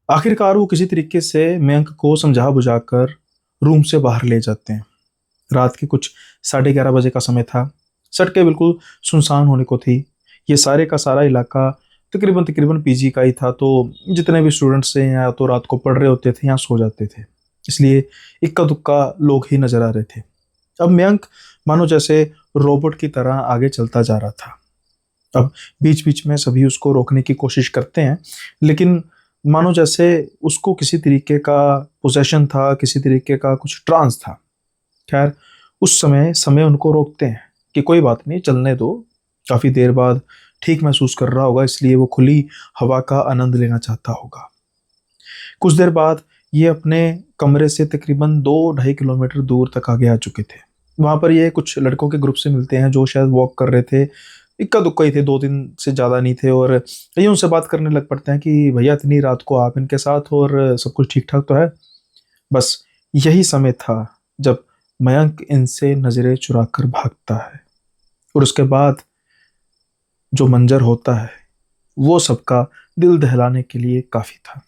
आखिरकार वो किसी तरीके से मयंक को समझा बुझाकर रूम से बाहर ले जाते हैं। रात के कुछ 11:30 बजे का समय था। सड़कें बिल्कुल सुनसान होने को थी। ये सारे का सारा इलाका तकरीबन तकरीबन पीजी का ही था, तो जितने भी स्टूडेंट्स हैं या तो रात को पढ़ रहे होते थे या सो जाते थे, इसलिए इक्का दुक्का लोग ही नजर आ रहे थे। अब मयंक मानो जैसे रोबोट की तरह आगे चलता जा रहा था। अब बीच बीच में सभी उसको रोकने की कोशिश करते हैं, लेकिन मानो जैसे उसको किसी तरीके का पोजेशन था, किसी तरीके का कुछ ट्रांस था। खैर, उस समय समय उनको रोकते हैं कि कोई बात नहीं, चलने दो। काफी देर बाद ठीक महसूस कर रहा होगा, इसलिए वो खुली हवा का आनंद लेना चाहता होगा। कुछ देर बाद ये अपने कमरे से तकरीबन 2-2.5 किलोमीटर दूर तक आगे आ चुके थे। वहां पर ये कुछ लड़कों के ग्रुप से मिलते हैं जो शायद वॉक कर रहे थे। इक्का दुक्का ही थे, 2-3 से ज़्यादा नहीं थे, और ये उनसे बात करने लग पड़ते हैं कि भैया इतनी रात को आप इनके साथ, और सब कुछ ठीक ठाक तो है। बस यही समय था जब मयंक इनसे नजरें चुरा कर भागता है, और उसके बाद जो मंजर होता है वो सबका दिल दहलाने के लिए काफी था।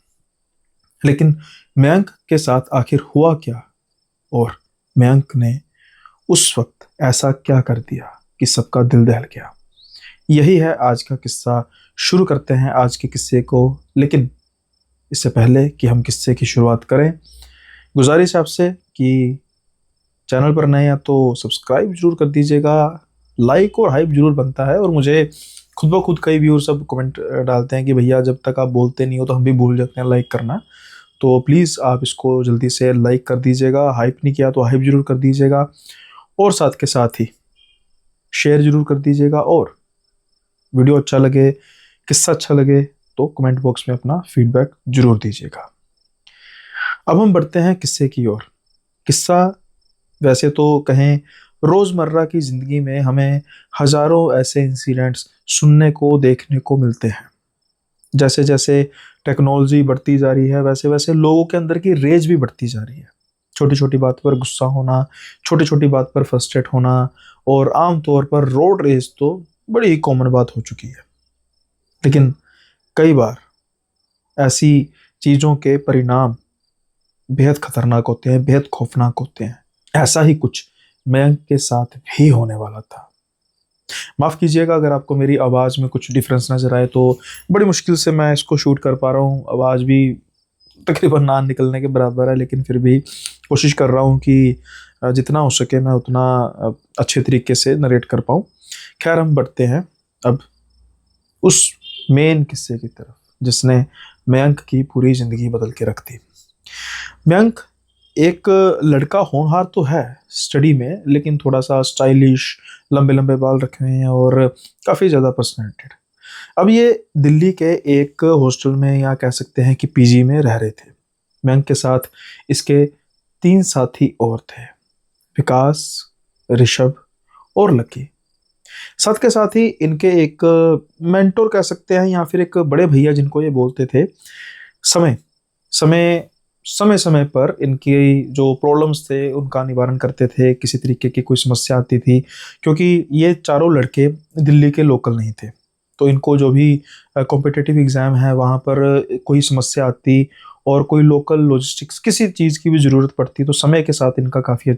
लेकिन मयंक के साथ आखिर हुआ क्या, और मयंक ने उस वक्त ऐसा क्या कर दिया कि सबका दिल दहल गया? यही है आज का किस्सा। शुरू करते हैं आज के किस्से को, लेकिन इससे पहले कि हम किस्से की शुरुआत करें, गुजारिश है आपसे कि चैनल पर नए हैं तो सब्सक्राइब जरूर कर दीजिएगा। लाइक और हाइप जरूर बनता है, और मुझे खुद ब खुद कई व्यूअर सब कमेंट डालते हैं कि भैया जब तक आप बोलते नहीं हो तो हम भी भूल जाते हैं लाइक करना। तो प्लीज़ आप इसको जल्दी से लाइक कर दीजिएगा। हाइप नहीं किया तो हाइप जरूर कर दीजिएगा, और साथ के साथ ही शेयर जरूर कर दीजिएगा। और वीडियो अच्छा लगे, किस्सा अच्छा लगे तो कमेंट बॉक्स में अपना फीडबैक जरूर दीजिएगा। अब हम बढ़ते हैं किस्से की ओर। किस्सा वैसे तो कहें, रोज़मर्रा की ज़िंदगी में हमें हज़ारों ऐसे इंसिडेंट्स सुनने को देखने को मिलते हैं। जैसे जैसे टेक्नोलॉजी बढ़ती जा रही है, वैसे वैसे लोगों के अंदर की रेज भी बढ़ती जा रही है। छोटी छोटी बात पर गुस्सा होना, छोटी छोटी बात पर फ्रस्ट्रेट होना, और आम तौर पर रोड रेज तो बड़ी ही कॉमन बात हो चुकी है। लेकिन कई बार ऐसी चीज़ों के परिणाम बेहद खतरनाक होते हैं, बेहद खौफनाक होते हैं। ऐसा ही कुछ मयंक के साथ भी होने वाला था। माफ़ कीजिएगा अगर आपको मेरी आवाज़ में कुछ डिफरेंस नज़र आए, तो बड़ी मुश्किल से मैं इसको शूट कर पा रहा हूँ। आवाज़ भी तकरीबन ना निकलने के बराबर है, लेकिन फिर भी कोशिश कर रहा हूँ कि जितना हो सके मैं उतना अच्छे तरीके से नरेट कर पाऊँ। खैर, हम बढ़ते हैं अब उस मेन किस्से की तरफ जिसने मयंक की पूरी ज़िंदगी बदल के रख दी। मयंक एक लड़का होनहार तो है स्टडी में, लेकिन थोड़ा सा स्टाइलिश, लंबे लंबे बाल रखे हुए हैं और काफ़ी ज़्यादा पर्सनैलिटेड। अब ये दिल्ली के एक हॉस्टल में, या कह सकते हैं कि पीजी में रह रहे थे। मयंक के साथ इसके 3 साथी और थे, विकास, ऋषभ और लकी। साथ के साथ ही इनके एक मेंटोर कह सकते हैं, या फिर एक बड़े भैया जिनको ये बोलते थे। समय समय समय समय पर इनकी जो प्रॉब्लम्स थे उनका निवारण करते थे। किसी तरीके की कोई समस्या आती थी, क्योंकि ये चारों लड़के दिल्ली के लोकल नहीं थे, तो इनको जो भी कॉम्पिटिटिव एग्ज़ाम है वहाँ पर कोई समस्या आती, और कोई लोकल लॉजिस्टिक्स किसी चीज़ की भी ज़रूरत पड़ती, तो समय के साथ इनका काफ़ी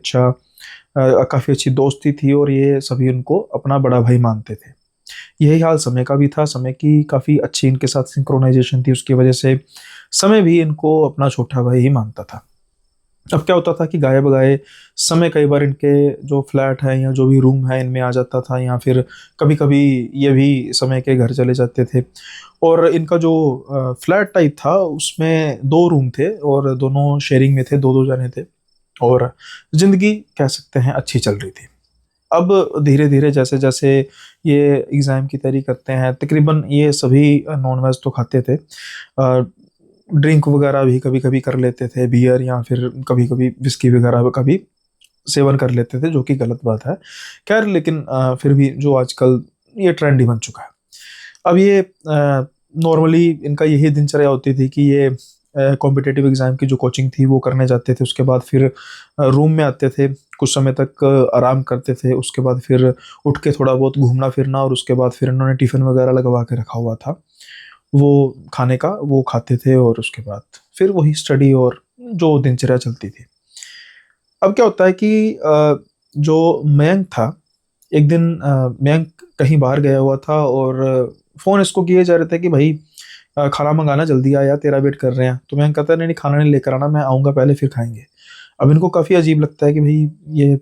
अच्छी दोस्ती थी, और ये सभी उनको अपना बड़ा भाई मानते थे। यही हाल समय का भी था। समय की काफ़ी अच्छी इनके साथ सिंक्रोनाइजेशन थी, उसकी वजह से समय भी इनको अपना छोटा भाई ही मानता था। अब क्या होता था कि गाये बगाए समय कई बार इनके जो फ्लैट है या जो भी रूम है इनमें आ जाता था, या फिर कभी कभी ये भी समय के घर चले जाते थे। और इनका जो फ्लैट टाइप था उसमें 2 रूम थे, और दोनों शेयरिंग में थे, 2-2 जने थे, और ज़िंदगी कह सकते हैं अच्छी चल रही थी। अब धीरे धीरे जैसे जैसे ये एग्ज़ाम की तैयारी करते हैं, तकरीबन ये सभी नॉन वेज तो खाते थे, ड्रिंक वगैरह भी कभी कभी कर लेते थे, बियर या फिर कभी कभी विस्की वगैरह का भी सेवन कर लेते थे, जो कि गलत बात है। खैर, लेकिन फिर भी जो आजकल ये ट्रेंड ही बन चुका है। अब ये नॉर्मली इनका यही दिनचर्या होती थी कि ये कॉम्पिटिटिव एग्ज़ाम की जो कोचिंग थी वो करने जाते थे, उसके बाद फिर रूम में आते थे, कुछ समय तक आराम करते थे, उसके बाद फिर उठ के थोड़ा बहुत घूमना फिरना, और उसके बाद फिर इन्होंने टिफ़िन वगैरह लगवा के रखा हुआ था, वो खाने का वो खाते थे और उसके बाद फिर वही स्टडी और जो दिनचर्या चलती थी। अब क्या होता है कि जो मयंक था, एक दिन मयंक कहीं बाहर गया हुआ था और फ़ोन इसको किए जा रहे थे कि भाई खाना मंगाना, जल्दी आ यार, तेरा वेट कर रहे हैं। तो मयंक कहता है नहीं नहीं, खाना नहीं लेकर आना, मैं आऊँगा पहले फिर खाएंगे। अब इनको काफ़ी अजीब लगता है कि भाई ये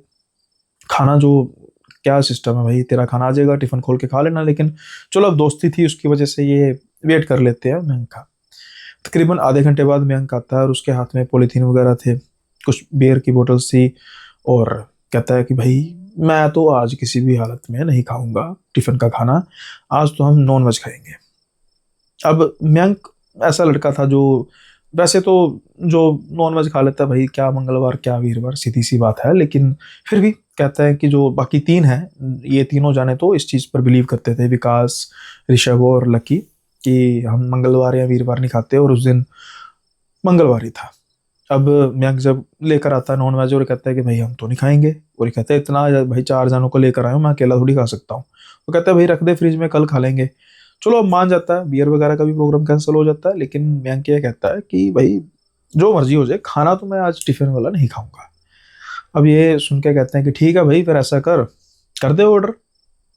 खाना जो क्या सिस्टम है भाई, तेरा खाना आ जाएगा, टिफ़िन खोल के खा लेना। लेकिन चलो, अब दोस्ती थी उसकी वजह से ये वेट कर लेते हैं मयंक का। तकरीबन आधे घंटे बाद मयंक आता है और उसके हाथ में पॉलीथीन वगैरह थे, कुछ बियर की बोतल्स थी, और कहता है कि भाई मैं तो आज किसी भी हालत में नहीं खाऊंगा टिफ़िन का खाना, आज तो हम नॉन वेज खाएंगे। अब मयंक ऐसा लड़का था जो वैसे तो जो नॉन वेज खा लेता है भाई, क्या मंगलवार क्या वीरवार, सीधी सी बात है, लेकिन फिर भी कहता है कि जो बाकी तीन हैं, ये तीनों जाने तो इस चीज़ पर बिलीव करते थे, विकास, ऋषभ और लकी, कि हम मंगलवार या वीरवार नहीं खाते, और उस दिन मंगलवार ही था। अब मयंक जब लेकर आता है नॉन वेज और कहता है कि भाई हम तो नहीं खाएंगे, और ये कहता है इतना भाई, 4 जनों को लेकर आया हूँ, मैं अकेला थोड़ी खा सकता हूँ। वो कहता है भाई रख दे फ्रिज में, कल खा लेंगे। चलो, अब मान जाता है, बियर वगैरह का भी प्रोग्राम कैंसिल हो जाता है, लेकिन मयंक ये कहता है कि भाई जो मर्जी हो जाए, खाना तो मैं आज टिफिन वाला नहीं खाऊंगा। अब ये सुन के कहते हैं कि ठीक है भाई, फिर ऐसा कर कर दे ऑर्डर,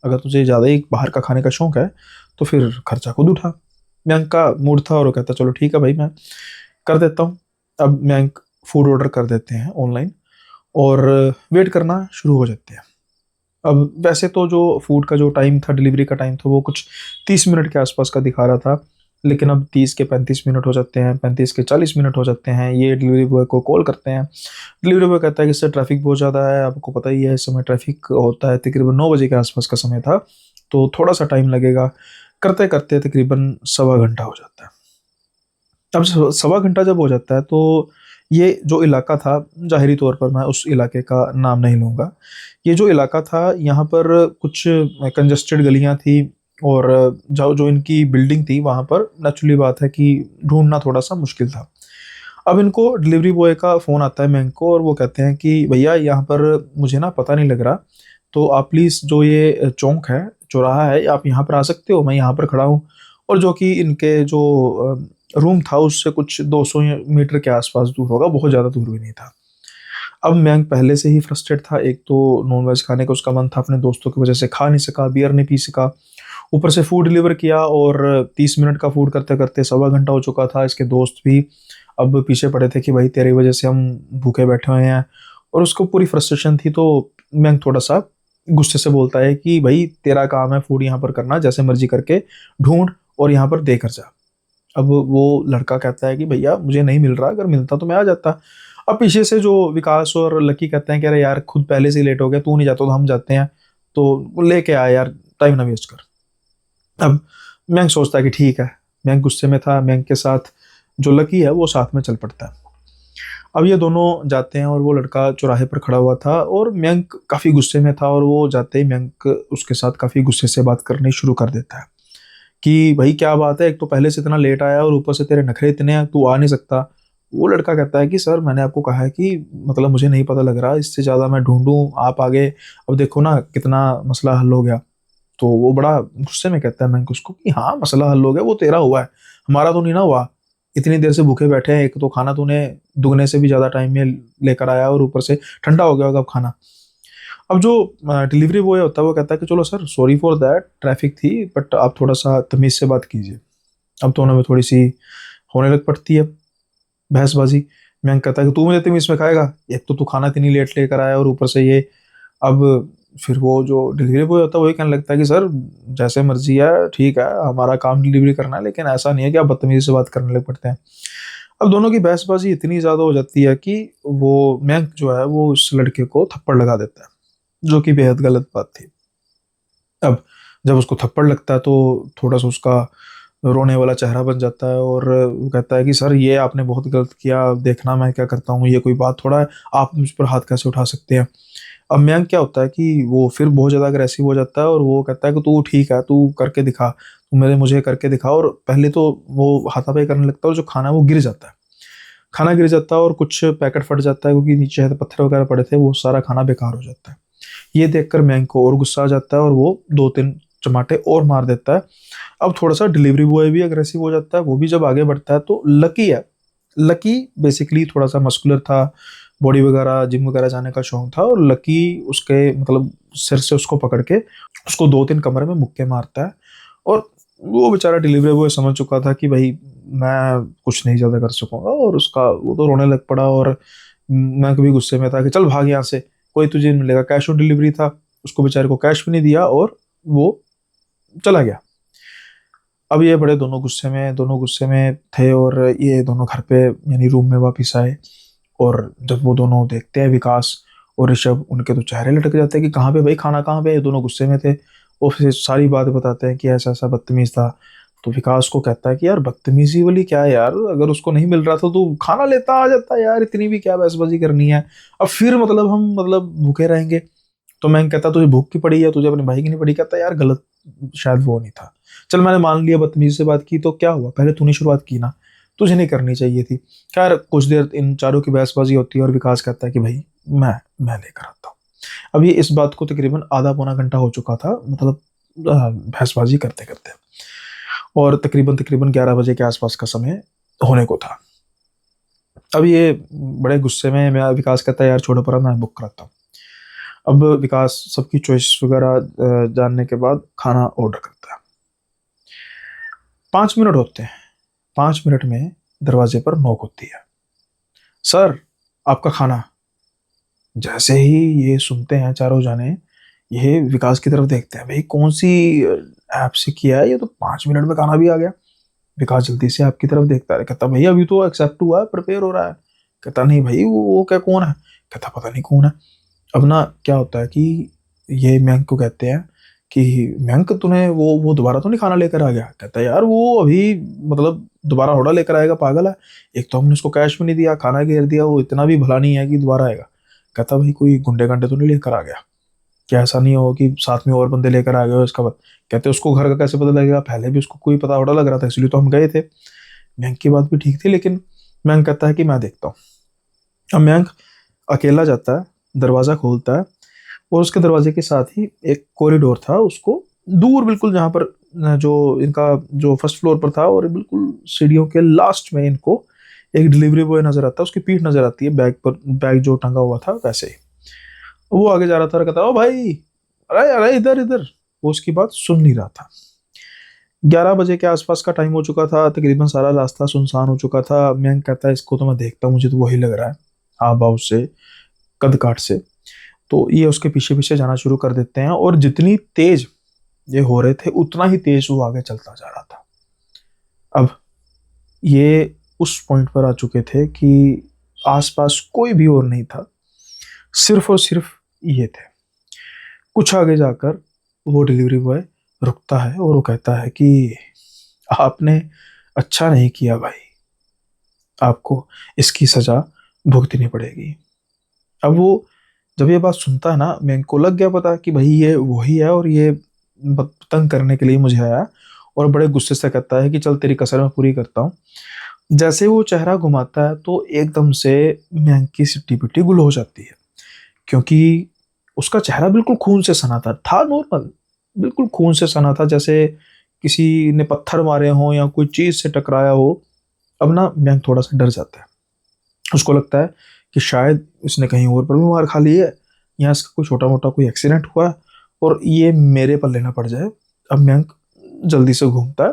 अगर तुझे ज़्यादा ही बाहर का खाने का शौक है तो फिर खर्चा खुद उठा। मयंक का मूड था और वो कहता चलो ठीक है भाई, मैं कर देता हूँ। अब मयंक फूड ऑर्डर कर देते हैं ऑनलाइन और वेट करना शुरू हो जाते हैं। अब वैसे तो जो फूड का जो टाइम था, डिलीवरी का टाइम था, वो कुछ 30 मिनट के आसपास का दिखा रहा था, लेकिन अब 30 के 35 मिनट हो जाते हैं, 35 के 40 मिनट हो जाते हैं। ये डिलीवरी बॉय को कॉल करते हैं। डिलीवरी बॉय कहता है कि इससे ट्रैफिक बहुत ज़्यादा है, आपको पता ही है इस समय ट्रैफिक होता है। तकरीबन 9 बजे के आसपास का समय था, तो थोड़ा सा टाइम लगेगा। करते करते तकरीबन सवा घंटा हो जाता है। अब सवा घंटा जब हो जाता है तो ये जो इलाका था, ज़ाहिरी तौर पर मैं उस इलाके का नाम नहीं लूँगा, ये जो इलाका था यहाँ पर कुछ कंजस्टेड गलियाँ थी, और जो जो इनकी बिल्डिंग थी वहाँ पर नेचुरली बात है कि ढूंढना थोड़ा सा मुश्किल था। अब इनको डिलीवरी बॉय का फ़ोन आता है बैंक को, और वो कहते हैं कि भैया यहाँ पर मुझे ना पता नहीं लग रहा, तो आप प्लीज़ जो ये चौक है, चौराहा है, आप यहाँ पर आ सकते हो, मैं यहाँ पर खड़ा हूँ। और जो कि इनके जो रूम था उससे कुछ 200 मीटर के आसपास दूर होगा, बहुत ज़्यादा दूर भी नहीं था। अब मयंक पहले से ही फ्रस्ट्रेट था, एक तो नॉन वेज खाने का उसका मन था, अपने दोस्तों की वजह से खा नहीं सका, बियर नहीं पी सका, ऊपर से फूड डिलीवर किया और 30 मिनट का फूड करते करते सवा घंटा हो चुका था। इसके दोस्त भी अब पीछे पड़े थे कि भाई तेरी वजह से हम भूखे बैठे हुए हैं, और उसको पूरी फ्रस्ट्रेशन थी। तो मयंक थोड़ा सा गुस्से से बोलता है कि भाई तेरा काम है फूड यहाँ पर करना, जैसे मर्जी करके ढूंढ और यहाँ पर देकर जा। अब वो लड़का कहता है कि भैया मुझे नहीं मिल रहा, अगर मिलता तो मैं आ जाता। अब पीछे से जो विकास और लकी कहते हैं कि अरे यार खुद पहले से लेट हो गया, तू नहीं जाता तो हम जाते हैं, तो लेके आया यार, टाइम ना वेस्ट कर। अब मयंक सोचता है कि ठीक है। मयंक गुस्से में था, मयंक के साथ जो लकी है वो साथ में चल पड़ता है। अब ये दोनों जाते हैं और वो लड़का चौराहे पर खड़ा हुआ था और मयंक काफ़ी गुस्से में था, और वो जाते ही मयंक उसके साथ काफ़ी गुस्से से बात करनी शुरू कर देता है कि भाई क्या बात है, एक तो पहले से इतना लेट आया और ऊपर से तेरे नखरे इतने हैं, तू आ नहीं सकता। वो लड़का कहता है कि सर मैंने आपको कहा है कि मतलब मुझे नहीं पता लग रहा, इससे ज़्यादा मैं ढूंढूं, आप आगे, अब देखो ना कितना मसला हल हो गया। तो वो बड़ा गुस्से में कहता है मयंक उसको कि हाँ मसला हल हो गया, वो तेरा हुआ है, हमारा तो नहीं ना हुआ। इतनी देर से भूखे बैठे हैं, एक तो खाना तूने दुगने से भी ज़्यादा टाइम में लेकर आया और ऊपर से ठंडा हो गया होगा अब खाना। अब जो डिलीवरी बॉय होता है वो कहता है कि चलो sir, sorry for that, traffic थी, बट आप थोड़ा सा तमीज़ से बात कीजिए। अब दोनों में थोड़ी सी होने लग पड़ती है बहसबाजी। मयंक कहता है कि तू मुझे तमीज़ में खाएगा, एक तो तू खाना इतनी लेट लेकर आया और ऊपर से ये। अब फिर वो जो डिलीवरी बॉय होता है वही कहने लगता है कि सर जैसे मर्जी है, ठीक है, हमारा काम डिलीवरी करना है, लेकिन ऐसा नहीं है कि आप बदतमीजी से बात करने लग पड़ते हैं। अब दोनों की बहसबाजी इतनी ज़्यादा हो जाती है कि वो मयंक जो है वो उस लड़के को थप्पड़ लगा देता है, जो कि बेहद गलत बात थी। अब जब उसको थप्पड़ लगता है तो थोड़ा सा उसका रोने वाला चेहरा बन जाता है, और वो कहता है कि सर ये आपने बहुत गलत किया, देखना मैं क्या करता हूँ, ये कोई बात थोड़ा है, आप मुझ पर हाथ कैसे उठा सकते हैं। अब मयंक क्या होता है कि वो फिर बहुत ज़्यादा अग्रेसिव हो जाता है, और वो कहता है कि तू ठीक है, तू करके दिखा, तू मेरे मुझे करके दिखा। और पहले तो वो हाथापाई करने लगता है और जो खाना है वो गिर जाता है, खाना गिर जाता है और कुछ पैकेट फट जाता है, क्योंकि नीचे पत्थर वगैरह पड़े थे, वो सारा खाना बेकार हो जाता है। ये देखकर मयंक को और गुस्सा आ जाता है और वो 2-3 चमाटे और मार देता है। अब थोड़ा सा डिलीवरी बॉय भी अग्रेसिव हो जाता है, वो भी जब आगे बढ़ता है तो लकी है। लकी बेसिकली थोड़ा सा मस्कुलर था, बॉडी वगैरह जिम वगैरह जाने का शौक था, और लकी उसके मतलब सिर से उसको पकड़ के उसको 2-3 कमरे में मुक्के मारता है। और वो बेचारा डिलीवरी बॉय समझ चुका था कि भाई मैं कुछ नहीं ज़्यादा कर सकूंगा, और उसका वो तो रोने लग पड़ा। और मैं कभी गुस्से में था कि चल भाग यहाँ से, कोई तुझे नहीं मिलेगा। कैश ऑन डिलीवरी था, उसको बेचारे को कैश भी नहीं दिया और वो चला गया। अब ये बड़े दोनों गुस्से में थे, और ये दोनों घर पे यानी रूम में वापस आए। और जब वो दोनों देखते हैं विकास और ऋषभ, उनके तो चेहरे लटक जाते हैं कि कहाँ पे भाई, खाना कहाँ पे। ये दोनों गुस्से में थे, और फिर सारी बात बताते हैं कि ऐसा ऐसा बदतमीज था। तो विकास को कहता है कि यार बदतमीजी वाली क्या है यार, अगर उसको नहीं मिल रहा था तो खाना लेता आ जाता यार, इतनी भी क्या बहसबाजी करनी है। अब फिर मतलब हम मतलब भूखे रहेंगे। तो मैं कहता तुझे भूख की पड़ी है, तुझे अपने भाई की नहीं पड़ी। कहता यार गलत शायद वो नहीं था, चल मैंने मान लिया बदतमीजी से बात की तो क्या हुआ, पहले तूने शुरुआत की ना, तुझे नहीं करनी चाहिए थी। खैर कुछ देर इन चारों की बहसबाजी होती है, और विकास कहता है कि भाई मैं लेकर आता हूँ। अब ये इस बात को तकरीबन आधा पौना घंटा हो चुका था, मतलब बहसबाजी करते करते, और तकरीबन तकरीबन 11 बजे के आसपास का समय होने को था। अब ये बड़े गुस्से में, मैं विकास कहता है यार छोड़ो परा, मैं बुक कराता हूँ। अब विकास सबकी चॉइस वगैरह जानने के बाद खाना ऑर्डर करता है। 5 मिनट होते हैं, 5 मिनट में दरवाजे पर नॉक होती है। सर आपका खाना। जैसे ही ये सुनते हैं चारों जाने, ये विकास की तरफ देखते हैं, भाई कौन सी ऐप से किया है, ये तो 5 मिनट में खाना भी आ गया। विकास जल्दी से आपकी तरफ देखता है, कहता भाई अभी तो एक्सेप्ट हुआ है, प्रिपेयर हो रहा है। कहता नहीं भाई, वो क्या कौन है। कहता पता नहीं कौन है। अब ना क्या होता है कि ये मयंक को कहते हैं कि मयंक तूने वो दोबारा तो नहीं खाना लेकर आ गया। कहता है यार वो अभी मतलब दोबारा थोड़ा लेकर आएगा, पागल है। एक तो हमने उसको कैश भी नहीं दिया, खाना घेर दिया, वो इतना भी भला नहीं है कि दोबारा आएगा। कहता भाई कोई गुंडे गंडे तो नहीं लेकर आ गया, क्या ऐसा नहीं हो कि साथ में और बंदे लेकर आ गए हो इसका कहते उसको घर का कैसे पता लगेगा, पहले भी उसको कोई पता थोड़ा लग रहा था, इसलिए तो हम गए थे। मयंक की बात भी ठीक थी, लेकिन मयंक कहता है कि मैं देखता हूँ। अब मयंक अकेला जाता है, दरवाज़ा खोलता है, और उसके दरवाजे के साथ ही एक कॉरिडोर था, उसको दूर बिल्कुल जहाँ पर जो इनका जो फर्स्ट फ्लोर पर था, और बिल्कुल सीढ़ियों के लास्ट में इनको एक डिलीवरी बॉय नजर आता है। उसकी पीठ नजर आती है बैग पर, बैग जो टंगा हुआ था वैसे ही। वो आगे जा रहा था और कहता ओ भाई, अरे अरे इधर इधर। वो उसकी बात सुन नहीं रहा था। 11 बजे के आसपास का टाइम हो चुका था, तकरीबन सारा रास्ता सुनसान हो चुका था। मैं कहता है इसको तो मैं देखता हूँ, मुझे तो वही लग रहा है, हाव भाव से, कद काठ से। तो ये उसके पीछे पीछे जाना शुरू कर देते हैं, और जितनी तेज ये हो रहे थे उतना ही तेज वो आगे चलता जा रहा था। अब ये उस पॉइंट पर आ चुके थे कि आसपास कोई भी और नहीं था, सिर्फ और सिर्फ ये थे। कुछ आगे जाकर वो डिलीवरी बॉय रुकता है, और वो कहता है कि आपने अच्छा नहीं किया भाई, आपको इसकी सजा भुगतनी पड़ेगी। अब वो जब ये बात सुनता है ना, मेरे को लग गया पता कि भाई ये वही है, और ये तंग करने के लिए मुझे आया। और बड़े गुस्से से कहता है कि चल तेरी कसर मैं पूरी करता हूँ। जैसे वो चेहरा घुमाता है तो एकदम से मयंक की सिट्टी पिट्टी गुल हो जाती है, क्योंकि उसका चेहरा बिल्कुल खून से सना था नॉर्मल, बिल्कुल खून से सना था, जैसे किसी ने पत्थर मारे हों या कोई चीज से टकराया हो। अब ना मयंक थोड़ा सा डर जाता है, उसको लगता है कि शायद इसने कहीं और पर भी मार खा ली है, या इसका कोई छोटा मोटा कोई एक्सीडेंट हुआ है, और ये मेरे पर लेना पड़ जाए। अब मयंक जल्दी से घूमता है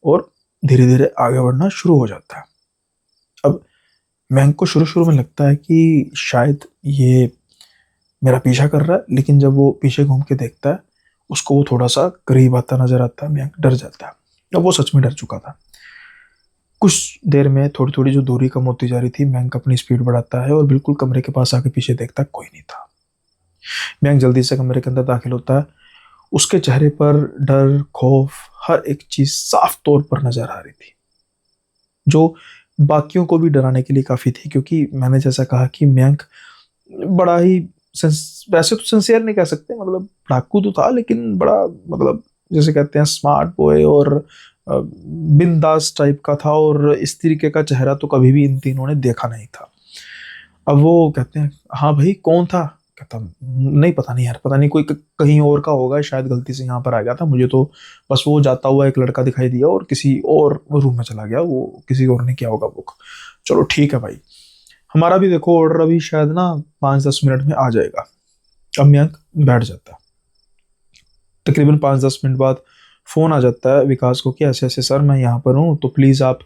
और धीरे धीरे आगे बढ़ना शुरू हो जाता है। अब मयंक को शुरू शुरू में लगता है कि शायद ये मेरा पीछा कर रहा है, लेकिन जब वो पीछे घूम के देखता है, उसको वो थोड़ा सा करीब आता नजर आता है। मयंक डर जाता है, अब वो सच में डर चुका था। कुछ देर में थोड़ी थोड़ी जो दूरी कम होती जा रही थी, मयंक अपनी स्पीड बढ़ाता है, और बिल्कुल कमरे के पास आके पीछे देखता है, कोई नहीं था। मयंक जल्दी से कमरे के अंदर दाखिल होता है। उसके चेहरे पर डर, खौफ, हर एक चीज साफ तौर पर नजर आ रही थी, जो बाकियों को भी डराने के लिए काफी थी। क्योंकि मैंने जैसा कहा कि मयंक बड़ा ही वैसे तो सिंसियर नहीं कह सकते, मतलब डाकू तो था, लेकिन बड़ा मतलब जैसे कहते हैं स्मार्ट बॉय और बिंदास टाइप का था, और इस तरीके का चेहरा तो कभी भी इन तीनों ने देखा नहीं था। अब वो कहते हैं हाँ भाई कौन था, कहता नहीं, पता नहीं यार, पता नहीं, कोई कहीं और का होगा, शायद गलती से यहाँ पर आ गया था, मुझे तो बस वो जाता हुआ एक लड़का दिखाई दिया और किसी और रूम में चला गया, वो किसी और ने किया होगा बुक। चलो ठीक है भाई, हमारा भी देखो ऑर्डर अभी शायद ना 5-10 मिनट में आ जाएगा। अब मयंक बैठ जाता है। तकरीबन 5-10 मिनट बाद फोन आ जाता है विकास को कि ऐसे ऐसे सर मैं यहाँ पर हूँ, तो प्लीज़ आप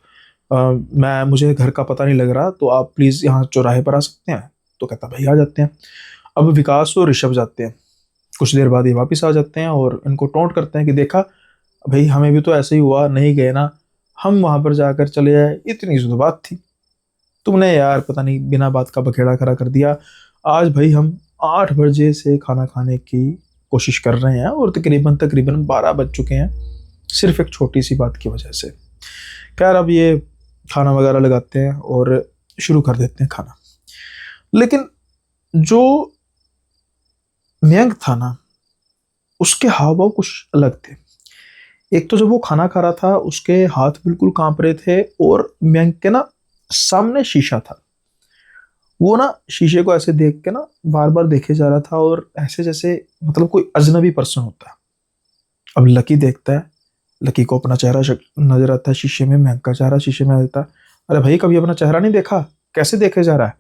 मैं मुझे घर का पता नहीं लग रहा, तो आप प्लीज़ यहाँ चौराहे पर आ सकते हैं। तो कहता भाई आ जाते हैं। अब विकास और ऋषभ जाते हैं। कुछ देर बाद ये वापस आ जाते हैं और इनको टोंट करते हैं कि देखा भाई, हमें भी तो ऐसे ही हुआ, नहीं गए ना, हम वहां पर जाकर चले आए, इतनी सी तो बात थी, तुमने यार पता नहीं बिना बात का बखेड़ा खड़ा कर दिया। आज भाई हम 8 बजे से खाना खाने की कोशिश कर रहे हैं और तकरीबन तकरीबन 12 बज चुके हैं, सिर्फ एक छोटी सी बात की वजह से। खैर अब ये खाना वगैरह लगाते हैं और शुरू कर देते हैं खाना। लेकिन जो मयंक था ना, उसके हाव भाव कुछ अलग थे। एक तो जब वो खाना खा रहा था उसके हाथ बिल्कुल कांप रहे थे, और मयंक के ना सामने शीशा था, वो ना शीशे को ऐसे देख के ना बार बार देखे जा रहा था, और ऐसे जैसे मतलब कोई अजनबी पर्सन होता है। अब लकी देखता है, लकी को अपना चेहरा नजर आता है शीशे में, मयंक का चेहरा शीशे में आ जाता है। अरे भाई कभी अपना चेहरा नहीं देखा, कैसे देखे जा रहा है?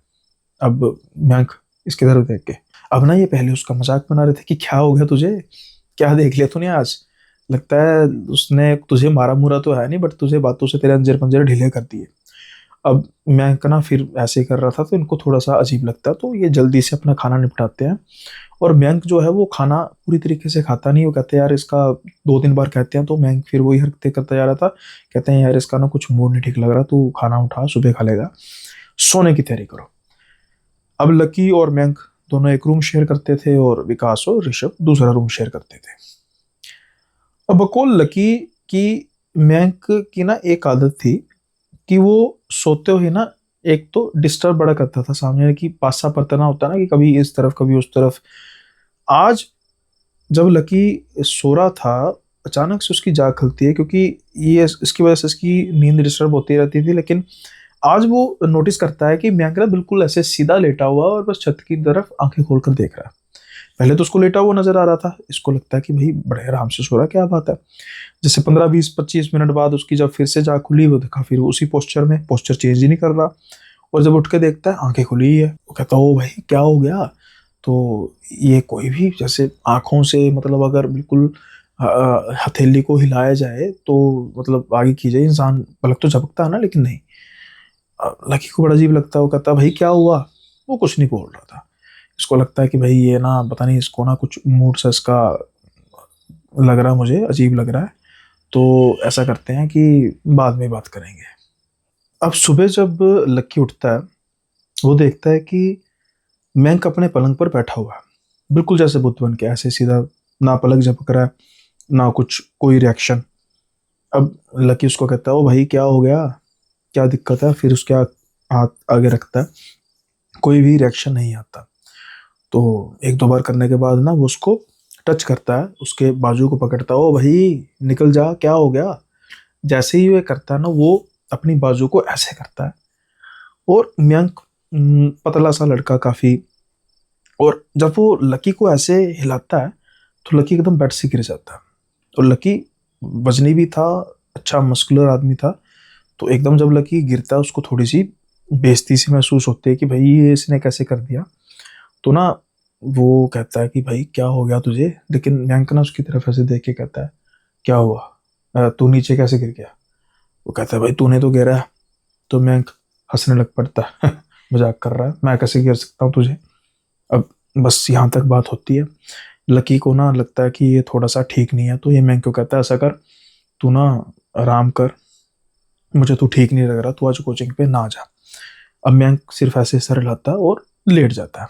अब मयंक इसके तरफ देख के, अब ना ये पहले उसका मजाक बना रहे थे कि क्या हो गया तुझे, क्या देख लिया तूने आज, लगता है उसने तुझे मारा मुरा तो है नहीं, बट तुझे बातों से तेरे अंजर पंजर ढीले कर दिए। अब मयंक ना फिर ऐसे ही कर रहा था, तो इनको थोड़ा सा अजीब लगता है, तो ये जल्दी से अपना खाना निपटाते हैं। और मयंक जो है वो खाना पूरी तरीके से खाता नहीं, वो कहते हैं यार इसका, 2-3 बार कहते हैं तो मयंक फिर वही हरकतें करता जा रहा था। कहते हैं यार इसका ना कुछ मूड नहीं ठीक लग रहा, तू खाना उठा, सुबह खा लेगा, सोने की तैयारी करो। अब लकी और मयंक दोनों एक रूम शेयर करते थे और विकास और ऋषभ दूसरा रूम शेयर करते थे। अब बकौल लकी की, मयंक की ना एक आदत थी कि वो सोते हुए ना एक तो डिस्टर्ब बड़ा करता था सामने की, पासा परतना होता ना कि कभी इस तरफ कभी उस तरफ। आज जब लकी सो रहा था, अचानक से उसकी जाग खुलती है, क्योंकि ये इसकी वजह से इसकी नींद डिस्टर्ब होती रहती थी। लेकिन आज वो नोटिस करता है कि मयंक ना बिल्कुल ऐसे सीधा लेटा हुआ और बस छत की तरफ आंखें खोलकर देख रहा है। पहले तो उसको लेटा हुआ नजर आ रहा था, इसको लगता है कि भाई बड़े आराम से सो रहा है, क्या बात है। जैसे 15-20-25 मिनट बाद उसकी जब फिर से जाग खुली, वो देखा फिर उसी पोस्चर में, पोस्चर चेंज ही नहीं कर रहा। और जब उठ के देखता है आंखें खुली ही है, वो कहता है ओ भाई क्या हो गया। तो ये कोई भी जैसे आंखों से मतलब अगर बिल्कुल हथेली को हिलाया जाए तो मतलब आगे की जाए, इंसान पलक तो झपकता है ना, लेकिन नहीं। लकी को बड़ा अजीब लगता है, वो कहता है भाई क्या हुआ। वो कुछ नहीं बोल रहा था, इसको लगता है कि भाई ये ना पता नहीं इसको ना कुछ मूड सा इसका लग रहा है, मुझे अजीब लग रहा है, तो ऐसा करते हैं कि बाद में बात करेंगे। अब सुबह जब लक्की उठता है, वो देखता है कि मयंक अपने पलंग पर बैठा हुआ है, बिल्कुल जैसे बुद्ध बन के, ऐसे सीधा, ना पलक झपक रहा है ना कुछ कोई रिएक्शन। अब लकी उसको कहता है ओ भाई क्या हो गया, क्या दिक्कत है। फिर उसके हाथ आगे रखता है, कोई भी रिएक्शन नहीं आता। तो 1-2 बार करने के बाद ना वो उसको टच करता है, उसके बाजू को पकड़ता है, ओ भाई निकल जा, क्या हो गया। जैसे ही वे करता है ना, वो अपनी बाजू को ऐसे करता है, और मयंक पतला सा लड़का काफी, और जब वो लकी को ऐसे हिलाता है तो लकी एकदम बेड से गिर जाता है। और लकी वजनी भी था, अच्छा मस्कुलर आदमी था, तो एकदम जब लकी गिरता है उसको थोड़ी सी बेइज्जती सी महसूस होती है कि भाई ये इसने कैसे कर दिया। तो ना वो कहता है कि भाई क्या हो गया तुझे, लेकिन मयंक ना उसकी तरफ ऐसे देख के कहता है क्या हुआ, तू नीचे कैसे गिर गया। वो कहता है भाई तूने तो गिरा है। तो मयंक हंसने लग पड़ता है मजाक कर रहा है, मैं कैसे गिर सकता हूँ तुझे। अब बस यहाँ तक बात होती है। लकी को ना लगता है कि ये थोड़ा सा ठीक नहीं है, तो ये मयंक को कहता है ऐसा कर, तू ना आराम कर, मुझे तू ठीक नहीं लग रहा, तू आज कोचिंग पे ना जा। अब मयंक सिर्फ ऐसे सर हिलाता है और लेट जाता है।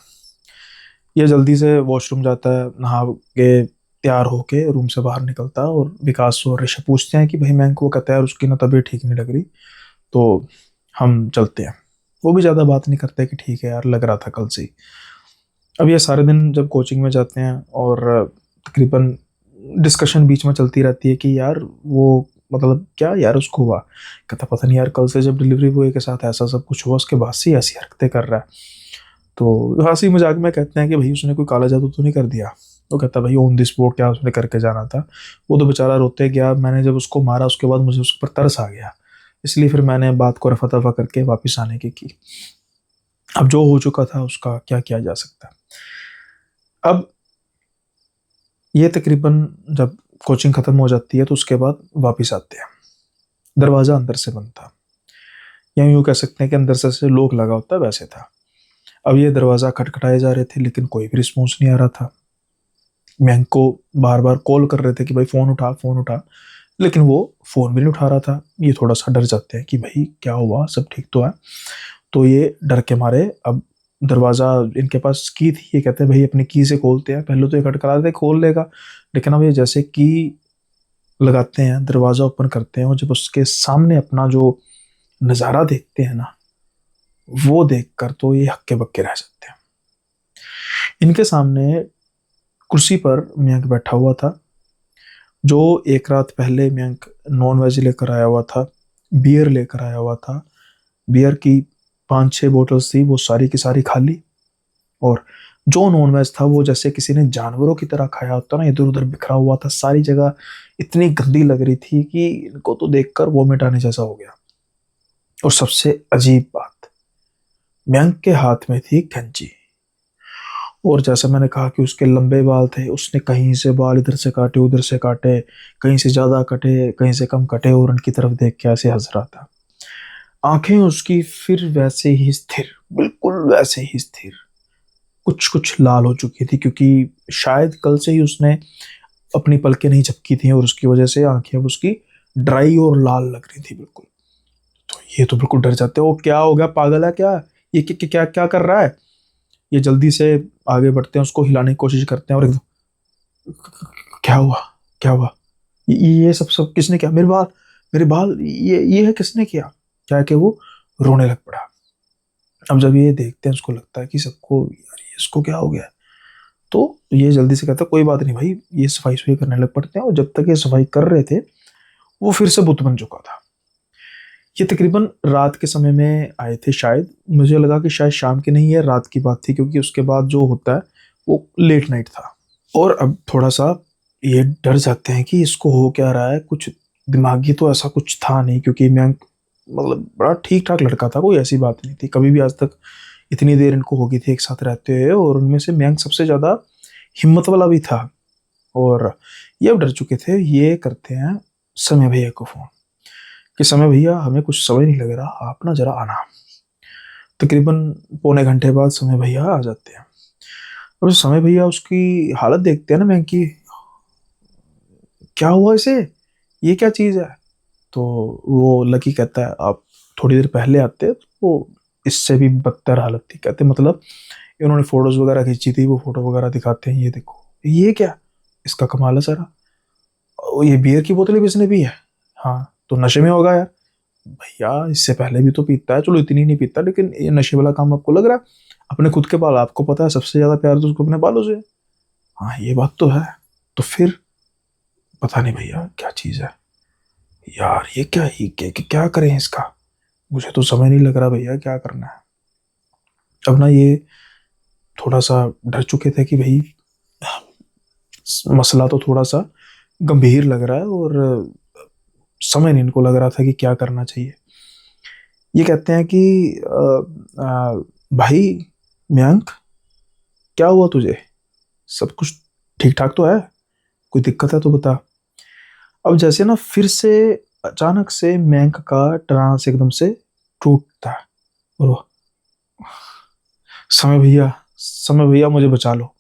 ये जल्दी से वॉशरूम जाता है, नहा के तैयार होके रूम से बाहर निकलता है, और विकास और ऋषभ पूछते हैं कि भाई मयंक को, कहता है यार उसकी ना तबीयत ठीक नहीं लग रही, तो हम चलते हैं। वो भी ज़्यादा बात नहीं करते कि ठीक है यार लग रहा था कल से ही। अब ये सारे दिन जब कोचिंग में जाते हैं और तकरीबन डिस्कशन बीच में चलती रहती है कि यार वो मतलब क्या यार उसको हुआ। कहता पता नहीं यार, कल से जब डिलीवरी बॉय के साथ ऐसा सब कुछ हुआ उसके बाद से ही ऐसी हरकतें कर रहा है। तो हंसी मजाक में कहते हैं कि भाई उसने कोई काला जादू तो नहीं कर दिया। वो कहता भाई ऑन द स्पॉट क्या उसने करके जाना था। वो तो बेचारा रोते गया, मैंने जब उसको मारा उसके बाद मुझे उस पर तरस आ गया, इसलिए फिर मैंने बात को रफा दफा करके वापस आने की। अब जो हो चुका था उसका क्या किया जा सकता है। अब ये तकरीबन जब कोचिंग खत्म हो जाती है तो उसके बाद वापस आते हैं। दरवाज़ा अंदर से बंद था, या यूँ कह सकते हैं कि अंदर से लोग लगा होता है वैसे था। अब ये दरवाज़ा खटखटाए जा रहे थे लेकिन कोई भी रिस्पॉन्स नहीं आ रहा था। मैं को बार बार कॉल कर रहे थे कि भाई फ़ोन उठा फ़ोन उठा, लेकिन वो फ़ोन भी नहीं उठा रहा था। ये थोड़ा सा डर जाते हैं कि भाई क्या हुआ, सब ठीक तो है। तो ये डर के मारे अब दरवाज़ा, इनके पास की थी, ये कहते हैं भाई अपनी की से खोलते हैं। पहले तो ये खटखटा रहे थे खोल लेगा, लेकिन अब ये जैसे की लगाते हैं, दरवाज़ा ओपन करते हैं और जब उसके सामने अपना जो नज़ारा देखते हैं ना, वो देखकर तो ये हक्के बक्के रह जाते हैं। इनके सामने कुर्सी पर मयंक बैठा हुआ था, जो एक रात पहले मयंक नॉन वेज लेकर आया हुआ था, बियर लेकर आया हुआ था। बियर की 5-6 बोतल्स थी, वो सारी की सारी खाली। और जो नॉन वेज था वो जैसे किसी ने जानवरों की तरह खाया होता ना, इधर उधर बिखरा हुआ था, सारी जगह इतनी गंदी लग रही थी कि इनको तो देखकर वोमिट आने जैसा हो गया। और सबसे अजीब बात, मयंक के हाथ में थी कैंची। और जैसा मैंने कहा कि उसके लंबे बाल थे, उसने कहीं से बाल इधर से काटे उधर से काटे, कहीं से ज़्यादा कटे कहीं से कम कटे, और उनकी तरफ देख के ऐसे हंस रहा था। आंखें उसकी फिर वैसे ही स्थिर, बिल्कुल वैसे ही स्थिर, कुछ कुछ लाल हो चुकी थी क्योंकि शायद कल से ही उसने अपनी पलकें नहीं झपकी थी और उसकी वजह से आंखें अब उसकी ड्राई और लाल लग रही थी बिल्कुल। तो ये तो बिल्कुल डर जाते हो, क्या हो गया, पागल है क्या, ये क्या क्या क्या कर रहा है। ये जल्दी से आगे बढ़ते हैं, उसको हिलाने की कोशिश करते हैं और एकदम क्या हुआ क्या हुआ, ये सब सब किसने किया, मेरे बाल ये है किसने किया, क्या कि वो रोने लग पड़ा। अब जब ये देखते हैं उसको लगता है कि सबको यार इसको क्या हो गया। तो ये जल्दी से कहता है कोई बात नहीं भाई, ये सफाई सफाई करने लग पड़ते हैं। और जब तक ये सफाई कर रहे थे वो फिर से बुत बन चुका था। ये तकरीबन रात के समय में आए थे शायद, मुझे लगा कि शायद शाम की नहीं है, रात की बात थी, क्योंकि उसके बाद जो होता है वो लेट नाइट था। और अब थोड़ा सा ये डर जाते हैं कि इसको हो क्या रहा है, कुछ दिमागी तो ऐसा कुछ था नहीं, क्योंकि मैं मतलब बड़ा ठीक ठाक लड़का था, कोई ऐसी बात नहीं थी कभी भी आज तक इतनी देर इनको हो गई थी एक साथ रहते हुए। और उनमें से मयंक सबसे ज़्यादा हिम्मत वाला भी था। और ये अब डर चुके थे। ये करते हैं समय भैया को फ़ोन कि समय भैया हमें कुछ समझ नहीं लग रहा, आप ना ज़रा आना। तकरीबन पौने घंटे बाद समय भैया आ जाते हैं। अब समय भैया उसकी हालत देखते हैं ना मयंक की, क्या हुआ इसे, ये क्या चीज़ है। तो वो लकी कहता है आप थोड़ी देर पहले आते तो वो इससे भी बदतर हालत थी। कहते मतलब इन्होंने फोटोज वगैरह खींची थी, वो फोटो वगैरह दिखाते हैं, ये देखो ये क्या, इसका कमाल है सारा। ये बियर की बोतलें भी इसने पी है। हाँ तो नशे में होगा यार। भैया इससे पहले भी तो पीता है, चलो इतनी नहीं पीता, लेकिन ये नशे वाला काम आपको लग रहा है। अपने खुद के बाल, आपको पता है सबसे ज्यादा प्यार तो उसको अपने बालों से है। हाँ ये बात तो है। तो फिर पता नहीं भैया क्या चीज है यार, ये क्या ही क्या करें इसका, मुझे तो समझ नहीं लग रहा भैया क्या करना है। अब ना ये थोड़ा सा डर चुके थे कि भाई मसला तो थोड़ा सा गंभीर लग रहा है, और समझ नहीं इनको लग रहा था कि क्या करना चाहिए। ये कहते हैं कि भाई मयंक क्या हुआ तुझे, सब कुछ ठीक ठाक तो है, कोई दिक्कत है तो बता। अब जैसे ना फिर से अचानक से मयंक का ट्रांस एकदम से टूटता है और वो, समय भैया मुझे बचा लो,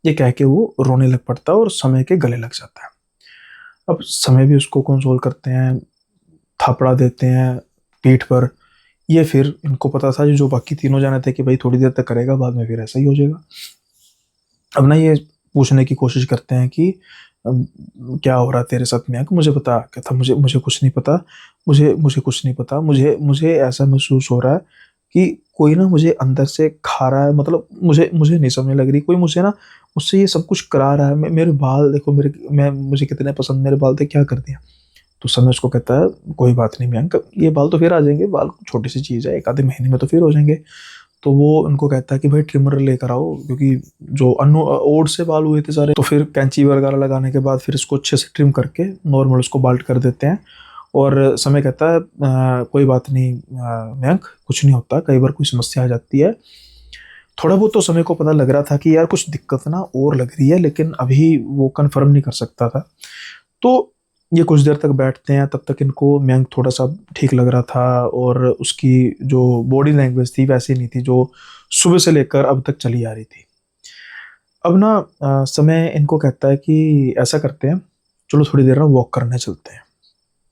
ये कह के वो रोने लग पड़ता है और समय के गले लग जाता है। अब समय भी उसको कंसोल करते हैं, थापड़ा देते हैं पीठ पर। ये फिर इनको पता था जो बाकी तीनों जाने थे कि भाई थोड़ी देर तक करेगा, बाद में फिर ऐसा ही हो जाएगा। अब ना ये पूछने की कोशिश करते हैं कि क्या हो रहा है तेरे साथ में, मुझे बता। कहता मुझे मुझे कुछ नहीं पता, मुझे मुझे कुछ नहीं पता, मुझे मुझे ऐसा महसूस हो रहा है कि कोई ना मुझे अंदर से खा रहा है, मतलब मुझे मुझे नहीं समझ लग रही, कोई मुझे ना मुझसे ये सब कुछ करा रहा है। मेरे बाल देखो, मुझे कितने पसंद मेरे बाल थे, क्या कर दिया। तो समय उसको कहता है कोई बात नहीं मयंक, ये बाल तो फिर आ जाएंगे, बाल छोटी सी चीज़ है, एक आधे महीने में तो फिर हो जाएंगे। तो वो उनको कहता है कि भाई ट्रिमर लेकर आओ, क्योंकि जो अनो ओट से बाल हुए थे सारे। तो फिर कैंची वगैरह लगाने के बाद फिर इसको अच्छे से ट्रिम करके नॉर्मल उसको बाल्ट कर देते हैं। और समय कहता है कोई बात नहीं मयंक, कुछ नहीं होता, कई बार कोई समस्या आ जाती है। थोड़ा बहुत तो समय को पता लग रहा था कि यार कुछ दिक्कत ना और लग रही है, लेकिन अभी वो कंफर्म नहीं कर सकता था। तो ये कुछ देर तक बैठते हैं, तब तक इनको मयंक थोड़ा सा ठीक लग रहा था, और उसकी जो बॉडी लैंग्वेज थी वैसी नहीं थी जो सुबह से लेकर अब तक चली आ रही थी। अब ना समय इनको कहता है कि ऐसा करते हैं, चलो थोड़ी देर ना वॉक करने चलते हैं।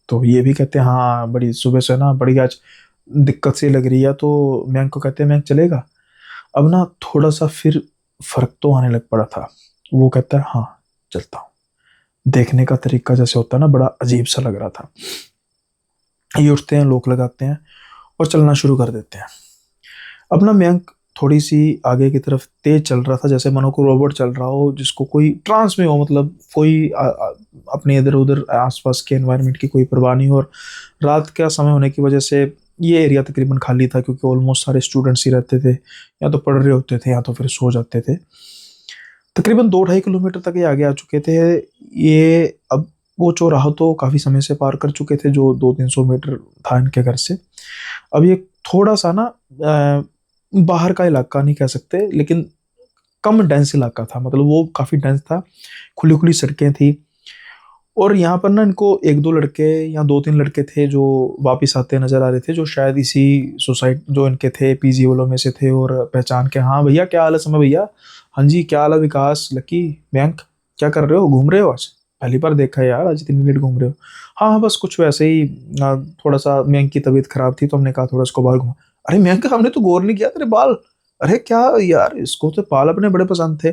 तो ये भी कहते हैं हाँ, बड़ी सुबह से ना बड़ी आज दिक्कत सी लग रही है। तो मयंक को कहते हैं मयंक चलेगा। अब ना थोड़ा सा फिर फर्क तो आने लग पड़ा था। वो कहता है हाँ चलता हूँ। देखने का तरीका जैसे होता है ना, बड़ा अजीब सा लग रहा था। ये उठते हैं, लोक लगाते हैं और चलना शुरू कर देते हैं। अब ना मयंक थोड़ी सी आगे की तरफ तेज चल रहा था, जैसे मानो को रोबोट चल रहा हो, जिसको कोई ट्रांस में हो, मतलब कोई अपने इधर उधर आसपास के एनवायरनमेंट की कोई परवाह नहीं हो। और रात का समय होने की वजह से ये एरिया तकरीबन खाली था, क्योंकि ऑलमोस्ट सारे स्टूडेंट्स ही रहते थे, या तो पढ़ रहे होते थे या तो फिर सो जाते थे। तकरीबन 2-2.5 किलोमीटर तक ये आगे आ चुके थे। ये अब वो चौराहा तो काफ़ी समय से पार कर चुके थे, जो 200-300 मीटर था इनके घर से। अब ये थोड़ा सा ना बाहर का इलाका नहीं कह सकते, लेकिन कम डेंस इलाका था, मतलब वो काफ़ी डेंस था, खुली खुली सड़कें थी। और यहाँ पर ना इनको 1-2 लड़के या 2-3 लड़के थे जो वापस आते नजर आ रहे थे, जो शायद इसी सोसाइटी जो इनके थे पीजी वालों में से थे। और पहचान के, हाँ भैया क्या हाल है समय भैया, हाँ जी क्या हाल है विकास, लकी, मयंक, क्या कर रहे हो, घूम रहे हो आज, पहली बार देखा है यार आज इतनी लेट घूम रहे हो। हाँ हाँ बस कुछ वैसे ही, थोड़ा सा मयंक की तबीयत खराब थी तो हमने कहा थोड़ा इसको बाल घुमा। अरे मयंक हमने तो गौर नहीं किया तेरे बाल, अरे क्या यार, इसको तो बाल अपने बड़े पसंद थे।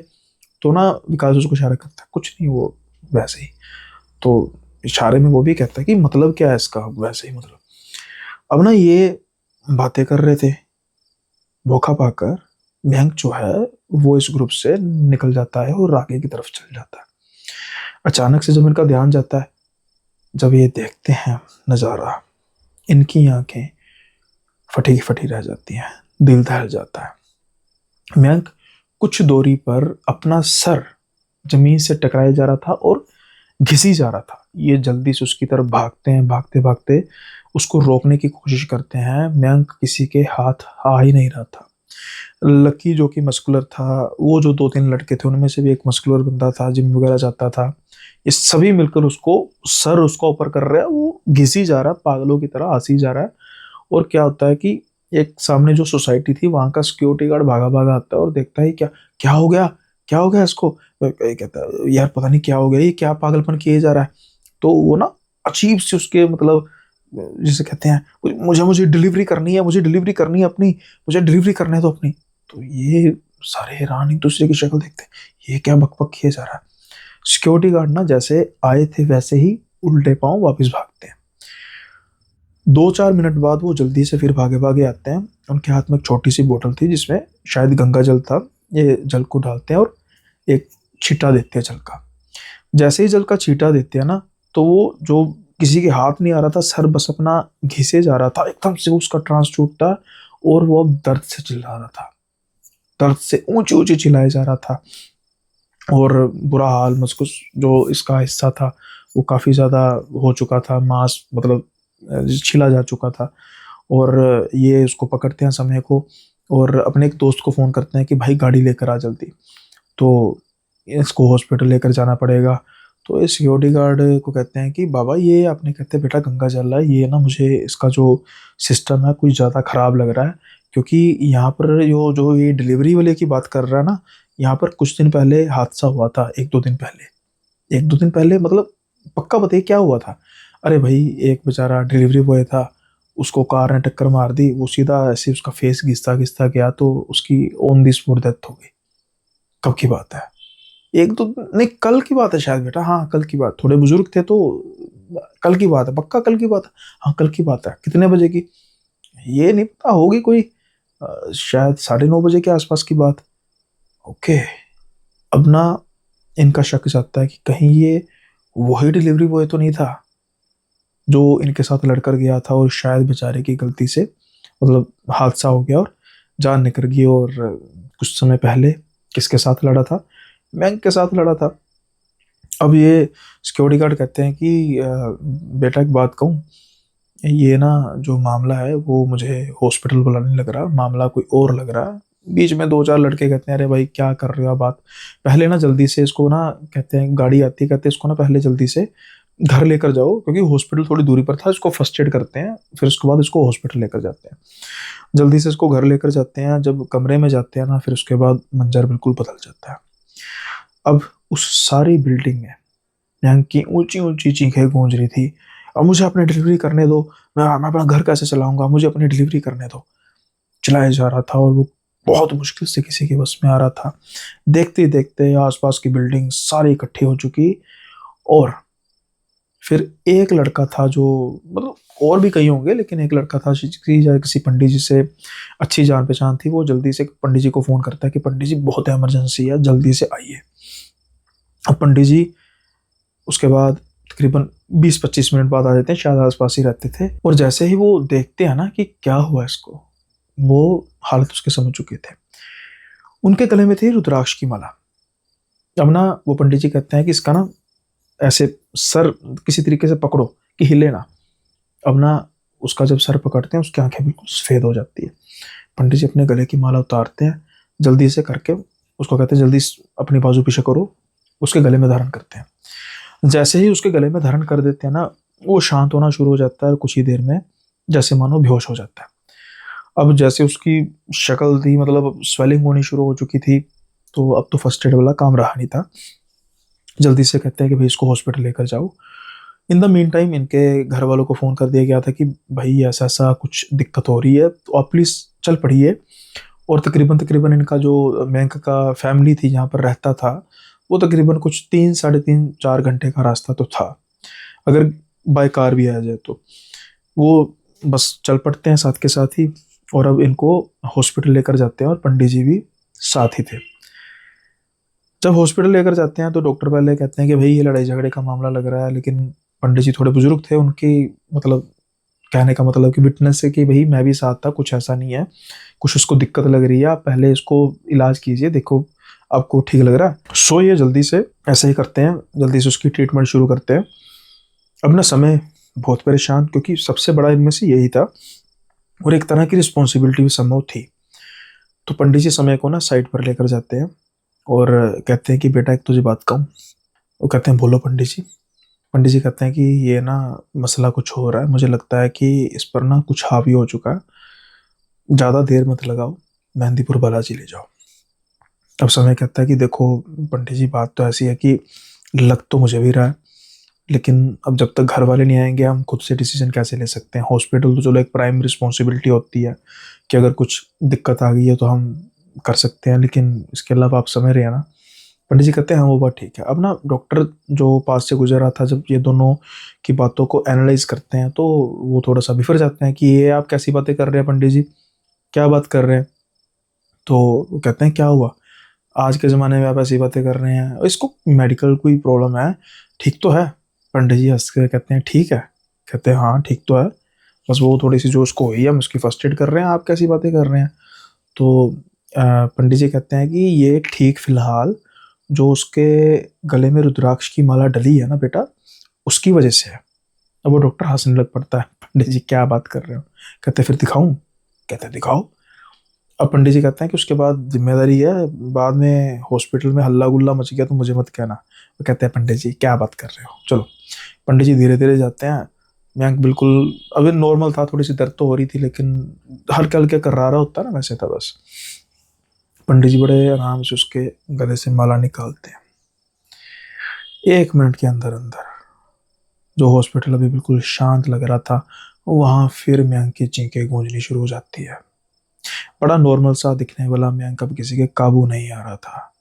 तो ना विकास उसको इशारा करता है, कुछ नहीं वो वैसे ही। तो इशारे में वो भी कहता है कि मतलब क्या है इसका, वैसे ही मतलब। अब ना ये बातें कर रहे थे, मौका पाकर मयंक जो है वो इस ग्रुप से निकल जाता है और आगे की तरफ चल जाता है। अचानक से जब इनका ध्यान जाता है, जब ये देखते हैं नज़ारा, इनकी आंखें फटी फटी रह जाती हैं, दिल दहल जाता है। मयंक कुछ दूरी पर अपना सर जमीन से टकराए जा रहा था और घिसी जा रहा था। ये जल्दी से उसकी तरफ भागते हैं, भागते भागते उसको रोकने की कोशिश करते हैं। मयंक किसी के हाथ आ ही नहीं रहा था। लकी जो कि मस्कुलर था, वो जो 2-3 लड़के थे उनमें से भी एक मस्कुलर बंदा था, जिम वगैरह जाता था, ये सभी मिलकर उसको सर उसका ऊपर कर रहे हैं। वो घिसी जा रहा है, पागलों की तरह हंसी जा रहा है। और क्या होता है कि एक सामने जो सोसाइटी थी वहां का सिक्योरिटी गार्ड भागा भागा आता है और देखता है क्या क्या हो गया, क्या हो गया इसको। ये कहता है यार पता नहीं क्या हो गया, ये क्या पागलपन किए जा रहा है। तो वो ना अजीब से उसके मतलब, जिसे कहते हैं मुझे मुझे डिलीवरी करनी है, मुझे डिलीवरी करनी है अपनी, मुझे डिलीवरी करने दो अपनी। तो ये सारे हैरान एक दूसरे की शक्ल देखते हैं, ये क्या बकबक किया जा रहा है। सिक्योरिटी गार्ड ना जैसे आए थे वैसे ही उल्टे पांव वापस भागते हैं। 2-4 मिनट बाद वो जल्दी से फिर भागे भागे आते हैं। उनके हाथ में एक छोटी सी बोतल थी जिसमें शायद गंगा जल था। ये जल को डालते हैं और एक छींटा देते हैं जल का। जैसे ही जल का छींटा देते हैं ना, तो वो जो किसी के हाथ नहीं आ रहा था, सर बस अपना घिसे जा रहा था, एकदम से उसका ट्रांस छूटता और वो अब दर्द से चिल्ला रहा था, दर्द से ऊंची ऊंची चिल्लाया जा रहा था। और बुरा हाल, मस्कुस जो इसका हिस्सा था वो काफ़ी ज़्यादा हो चुका था, मांस मतलब छिला जा चुका था। और ये उसको पकड़ते हैं समय को, और अपने एक दोस्त को फ़ोन करते हैं कि भाई गाड़ी लेकर आ जल्दी, तो इसको हॉस्पिटल लेकर जाना पड़ेगा। तो ये सिक्योरिटी गार्ड को कहते हैं कि बाबा ये आपने, कहते हैं बेटा गंगा जल है ये ना, मुझे इसका जो सिस्टम है कुछ ज़्यादा ख़राब लग रहा है, क्योंकि यहाँ पर जो जो ये डिलीवरी वाले की बात कर रहा है ना, यहाँ पर कुछ दिन पहले हादसा हुआ था, 1-2 दिन पहले, 1-2 दिन पहले मतलब पक्का बताइए क्या हुआ था। अरे भाई एक बेचारा डिलीवरी बॉय था, उसको कार ने टक्कर मार दी, वो सीधा ऐसे उसका फेस घिसता घिसता गया तो उसकी ऑन दी स्पॉट डेथ हो गई। कब की बात है, 1-2 नहीं कल की बात है शायद बेटा, हाँ कल की बात, थोड़े बुजुर्ग थे तो कल की बात है, पक्का कल की बात है, हाँ कल की बात है। कितने बजे की ये नहीं पता, होगी कोई शायद 9:30 बजे के आसपास की बात। ओके। अब ना इनका शक जाता है कि कहीं ये वही डिलीवरी बॉय तो नहीं था जो इनके साथ लड़कर गया था, और शायद बेचारे की गलती से मतलब हादसा हो गया और जान निकल गई। और कुछ समय पहले किसके साथ लड़ा था? बैंक के साथ लड़ा था। अब ये सिक्योरिटी गार्ड कहते हैं कि बेटा एक बात कहूँ, ये ना जो मामला है वो मुझे हॉस्पिटल वाला नहीं लग रहा, मामला कोई और लग रहा है। बीच में दो चार लड़के कहते हैं अरे भाई क्या कर रहे हो आप बात, पहले ना जल्दी से इसको ना, कहते हैं गाड़ी आती है, कहते हैं इसको ना पहले जल्दी से घर लेकर जाओ, क्योंकि हॉस्पिटल थोड़ी दूरी पर था, इसको फर्स्ट एड करते हैं, फिर उसके बाद इसको हॉस्पिटल लेकर जाते हैं। जल्दी से इसको घर लेकर जाते हैं, जब कमरे में जाते हैं ना, फिर उसके बाद मंजर बिल्कुल बदल जाता है। अब उस सारी बिल्डिंग में यहाँ की ऊंची ऊंची चीखें गूंज रही थी, अब मुझे अपनी डिलीवरी करने दो, मैं अपना घर कैसे चलाऊंगा, मुझे अपनी डिलीवरी करने दो। चलाया जा रहा था और वो बहुत मुश्किल से किसी के बस में आ रहा था। देखते ही देखते आसपास की बिल्डिंग सारी इकट्ठी हो चुकी। और फिर एक लड़का था जो, मतलब और भी कई होंगे, लेकिन एक लड़का था किसी पंडित जी से अच्छी जान पहचान थी, वो जल्दी से पंडित जी को फोन करता है कि पंडित जी बहुत इमरजेंसी है, जल्दी से आइए। अब पंडित जी उसके बाद तकरीबन 20-25 मिनट बाद आ जाते हैं, शायद आसपास ही रहते थे। और जैसे ही वो देखते हैं ना कि क्या हुआ इसको, वो हालत उसके समझ चुके थे। उनके गले में थी रुद्राक्ष की माला। अब ना वो पंडित जी कहते हैं कि इसका ना ऐसे सर किसी तरीके से पकड़ो कि हिले ना। अब ना उसका जब सर पकड़ते हैं उसकी आंखें बिल्कुल सफेद हो जाती है। पंडित जी अपने गले की माला उतारते हैं, जल्दी से करके उसको कहते हैं जल्दी अपनी बाजू पीछे करो, उसके गले में धारण करते हैं। जैसे ही उसके गले में धारण कर देते हैं ना, वो शांत होना शुरू हो जाता है और कुछ ही देर में जैसे मानो बेहोश हो जाता है। अब जैसे उसकी शक्ल थी, मतलब स्वेलिंग होनी शुरू हो चुकी थी, तो अब तो फर्स्ट एड वाला काम रहा नहीं था। जल्दी से कहते हैं कि भाई इसको हॉस्पिटल लेकर जाओ। इन द मीन टाइम इनके घर वालों को फ़ोन कर दिया गया था कि भाई ऐसा ऐसा कुछ दिक्कत हो रही है, तो आप प्लीज़ चल पड़िए। और तकरीबन तकरीबन इनका जो बैंक का फैमिली थी जहाँ पर रहता था, वो तकरीबन कुछ 3 साढ़े 3 4 घंटे का रास्ता तो था, अगर बाय कार भी आ जाए तो। वो बस चल पड़ते हैं साथ के साथ ही, और अब इनको हॉस्पिटल लेकर जाते हैं और पंडित जी भी साथ ही थे। जब हॉस्पिटल लेकर जाते हैं तो डॉक्टर पहले कहते हैं कि भाई ये लड़ाई झगड़े का मामला लग रहा है, लेकिन पंडित जी थोड़े बुजुर्ग थे, उनकी मतलब कहने का मतलब कि विटनेस है कि भाई मैं भी साथ था, कुछ ऐसा नहीं है, कुछ उसको दिक्कत लग रही है, आप पहले इसको इलाज कीजिए, देखो आपको ठीक लग रहा है। सो ये जल्दी से ऐसे ही करते हैं, जल्दी से उसकी ट्रीटमेंट शुरू करते हैं। अब ना समय बहुत परेशान, क्योंकि सबसे बड़ा इनमें से यही था और एक तरह की रिस्पॉन्सिबिलिटी भी संभव थी। तो पंडित जी समय को ना साइड पर लेकर जाते हैं और कहते हैं कि बेटा एक तुझे बात कहूँ। वो कहते हैं बोलो पंडित जी। पंडित जी कहते हैं कि ये ना मसला कुछ हो रहा है, मुझे लगता है कि इस पर ना कुछ हावी हो चुका है, ज़्यादा देर मत लगाओ, मेहंदीपुर बालाजी ले जाओ। अब समय कहता है कि देखो पंडित जी बात तो ऐसी है कि लग तो मुझे भी रहा है, लेकिन अब जब तक घर वाले नहीं आएंगे हम खुद से डिसीजन कैसे ले सकते हैं। हॉस्पिटल तो चलो एक प्राइम रिस्पॉन्सिबिलिटी होती है कि अगर कुछ दिक्कत आ गई है तो हम कर सकते हैं, लेकिन इसके अलावा आप समझ रहे हैं ना। पंडित जी कहते हैं हाँ वो बात ठीक है। अब ना डॉक्टर जो पास से गुजर रहा था, जब ये दोनों की बातों को एनालाइज करते हैं तो वो थोड़ा सा बिफर जाते हैं कि ये आप कैसी बातें कर रहे हैं पंडित जी, क्या बात कर रहे हैं। तो वो कहते हैं क्या हुआ, आज के ज़माने में आप ऐसी बातें कर रहे हैं, इसको मेडिकल कोई प्रॉब्लम है, ठीक तो है। पंडित जी हंस के कहते हैं ठीक है। कहते हैं हाँ ठीक तो है, बस वो थोड़ी सी जो उसको हुई है हम उसकी फर्स्ट एड कर रहे हैं, आप कैसी बातें कर रहे हैं। तो पंडित जी कहते हैं कि ये ठीक फिलहाल जो उसके गले में रुद्राक्ष की माला डली है ना बेटा, उसकी वजह से है। अब वो डॉक्टर हंसने लग पड़ता है, पंडित जी क्या बात कर रहे हो। कहते हैं फिर दिखाऊं। कहते हैं दिखाओ। अब पंडित जी कहते हैं कि उसके बाद जिम्मेदारी है, बाद में हॉस्पिटल में हल्ला गुल्ला मच गया तो मुझे मत कहना। वो कहते हैं पंडित जी क्या बात कर रहे हो, चलो। पंडित जी धीरे धीरे जाते हैं। मैं बिल्कुल अभी नॉर्मल था, थोड़ी सी दर्द तो हो रही थी, लेकिन हल्के हल्के कर्रारा होता ना वैसे था बस। पंडित जी बड़े आराम से उसके गले से माला निकालते हैं। 1 मिनट के अंदर अंदर जो हॉस्पिटल अभी बिल्कुल शांत लग रहा था, वहां फिर मयंक की चीखें गूंजनी शुरू हो जाती है। बड़ा नॉर्मल सा दिखने वाला मयंक अब किसी के काबू नहीं आ रहा था।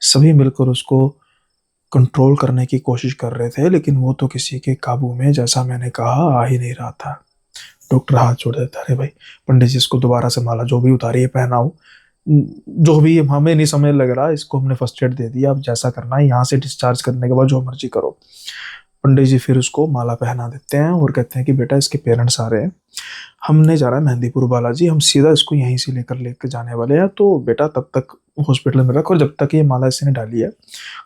सभी मिलकर उसको कंट्रोल करने की कोशिश कर रहे थे, लेकिन वो तो किसी के काबू में, जैसा मैंने कहा, आ ही नहीं रहा था। डॉक्टर हाथ जोड़ देता, अरे भाई पंडित जी इसको दोबारा से माला जो भी उतारी है पहनाओ, जो भी हमें नहीं समझ लग रहा, इसको हमने फर्स्ट एड दे दिया, अब जैसा करना है यहाँ से डिस्चार्ज करने के बाद जो मर्जी करो। पंडित जी फिर उसको माला पहना देते हैं और कहते हैं कि बेटा इसके पेरेंट्स आ रहे हैं, हमने जा रहा है मेहंदीपुर बालाजी, हम सीधा इसको यहीं से लेकर जाने वाले हैं, तो बेटा तब तक हॉस्पिटल में रख, और जब तक ये माला इसने डाली है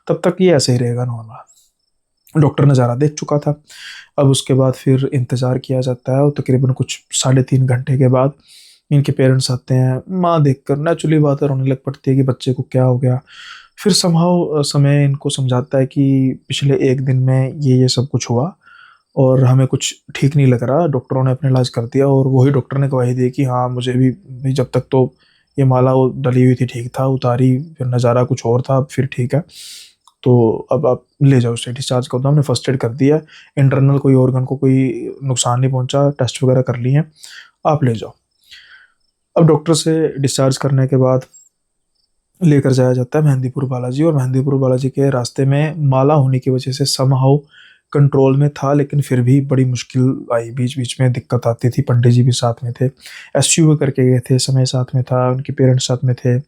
तब तक ये ऐसे ही रहेगा नॉर्मल। डॉक्टर नज़ारा देख चुका था। अब उसके बाद फिर इंतज़ार किया जाता है और तकरीबन कुछ 3.5 घंटे के बाद इनके पेरेंट्स आते हैं। माँ देखकर नेचुरली बात है रोने लग पड़ती है कि बच्चे को क्या हो गया। फिर समहाउ समय इनको समझाता है कि पिछले एक दिन में ये सब कुछ हुआ और हमें कुछ ठीक नहीं लग रहा। डॉक्टरों ने अपना इलाज कर दिया और वही डॉक्टर ने गवाही दी कि हाँ मुझे भी जब तक तो ये माला वो डली हुई थी ठीक था, उतारी फिर नज़ारा कुछ और था, अब फिर ठीक है, तो अब आप ले जाओ उसे डिस्चार्ज कर दो, हमने फर्स्ट एड कर दिया है, इंटरनल कोई ऑर्गन को कोई नुकसान नहीं पहुंचा, टेस्ट वगैरह कर लिए हैं, आप ले जाओ। अब डॉक्टर से डिस्चार्ज करने के बाद लेकर जाया जाता है मेहंदीपुर बालाजी, और मेहंदीपुर बालाजी के रास्ते में माला होने की वजह से समहाउ कंट्रोल में था, लेकिन फिर भी बड़ी मुश्किल आई, बीच बीच में दिक्कत आती थी। पंडित जी भी साथ में थे, एसयू करके गए थे, समय साथ में था, उनके पेरेंट्स साथ में थे,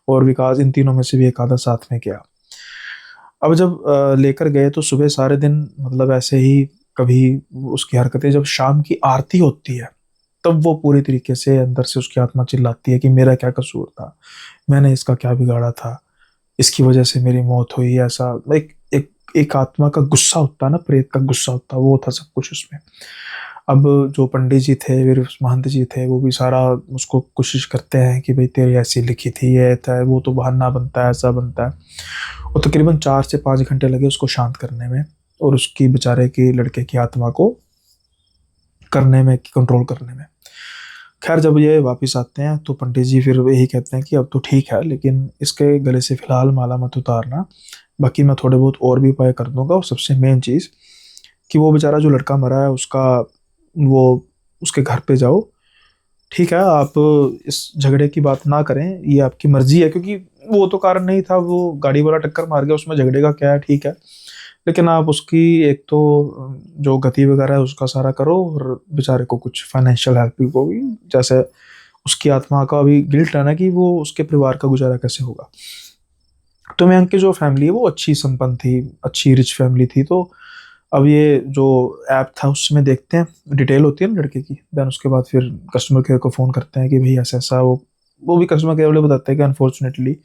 और विकास, इन तीनों में से भी एक आधा साथ में गया। अब जब लेकर गए तो सुबह सारे दिन मतलब ऐसे ही, कभी उसकी हरकतें, जब शाम की आरती होती है तब वो पूरी तरीके से अंदर से उसकी आत्मा चिल्लाती है कि मेरा क्या कसूर था, मैंने इसका क्या बिगाड़ा था, इसकी वजह से मेरी मौत हुई। ऐसा एक आत्मा का गुस्सा होता है ना, प्रेत का गुस्सा होता है, वो था सब कुछ उसमें। अब जो पंडित जी थे, फिर महंत जी थे, वो भी सारा उसको कोशिश करते हैं कि भाई तेरी ऐसी लिखी थी, ये था, वो तो बहाना बनता है, ऐसा बनता है। और तकरीबन 4 से 5 घंटे लगे उसको शांत करने में और उसकी बेचारे की लड़के की आत्मा को करने में, कंट्रोल करने में। खैर जब ये वापस आते हैं तो पंडित जी फिर यही कहते हैं कि अब तो ठीक है, लेकिन इसके गले से फिलहाल माला मत उतारना, बाकी मैं थोड़े बहुत और भी उपाय कर दूंगा। और सबसे मेन चीज़ कि वो बेचारा जो लड़का मरा है उसका, वो उसके घर पे जाओ, ठीक है, आप इस झगड़े की बात ना करें, ये आपकी मर्जी है, क्योंकि वो तो कारण नहीं था, वो गाड़ी वाला टक्कर मार गया, उसमें झगड़े का क्या है, ठीक है, लेकिन आप उसकी एक तो जो गति वगैरह है उसका सारा करो, और बेचारे को कुछ फाइनेंशियल हेल्प भी होगी, जैसे उसकी आत्मा का अभी गिल्ट है ना कि वो उसके परिवार का गुजारा कैसे होगा। तो मयंक की जो फैमिली है वो अच्छी संपन्न थी, अच्छी रिच फैमिली थी। तो अब ये जो ऐप था उसमें देखते हैं, डिटेल होती है ना लड़के की, देन उसके बाद फिर कस्टमर केयर को फ़ोन करते हैं कि भाई ऐसा ऐसा, वो भी कस्टमर केयर वाले बताते हैं कि अनफॉर्चुनेटली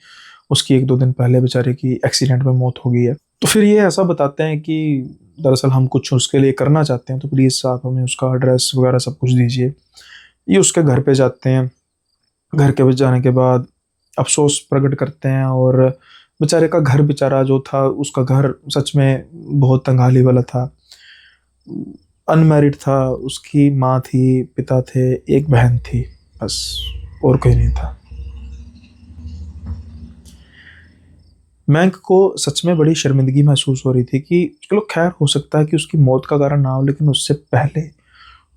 उसकी 1-2 दिन पहले बेचारे की एक्सीडेंट में मौत हो गई है। तो फिर ये ऐसा बताते हैं कि दरअसल हम कुछ उसके लिए करना चाहते हैं, तो प्लीज़ आप हमें उसका एड्रेस वगैरह सब कुछ दीजिए। ये उसके घर पे जाते हैं, घर के पास जाने के बाद अफ़सोस प्रकट करते हैं, और बेचारे का घर, बेचारा जो था उसका घर सच में बहुत तंगाली वाला था, अनमैरिड था, उसकी माँ थी, पिता थे, एक बहन थी, बस, और कोई नहीं था। मैंक को सच में बड़ी शर्मिंदगी महसूस हो रही थी कि चलो खैर हो सकता है कि उसकी मौत का कारण ना हो, लेकिन उससे पहले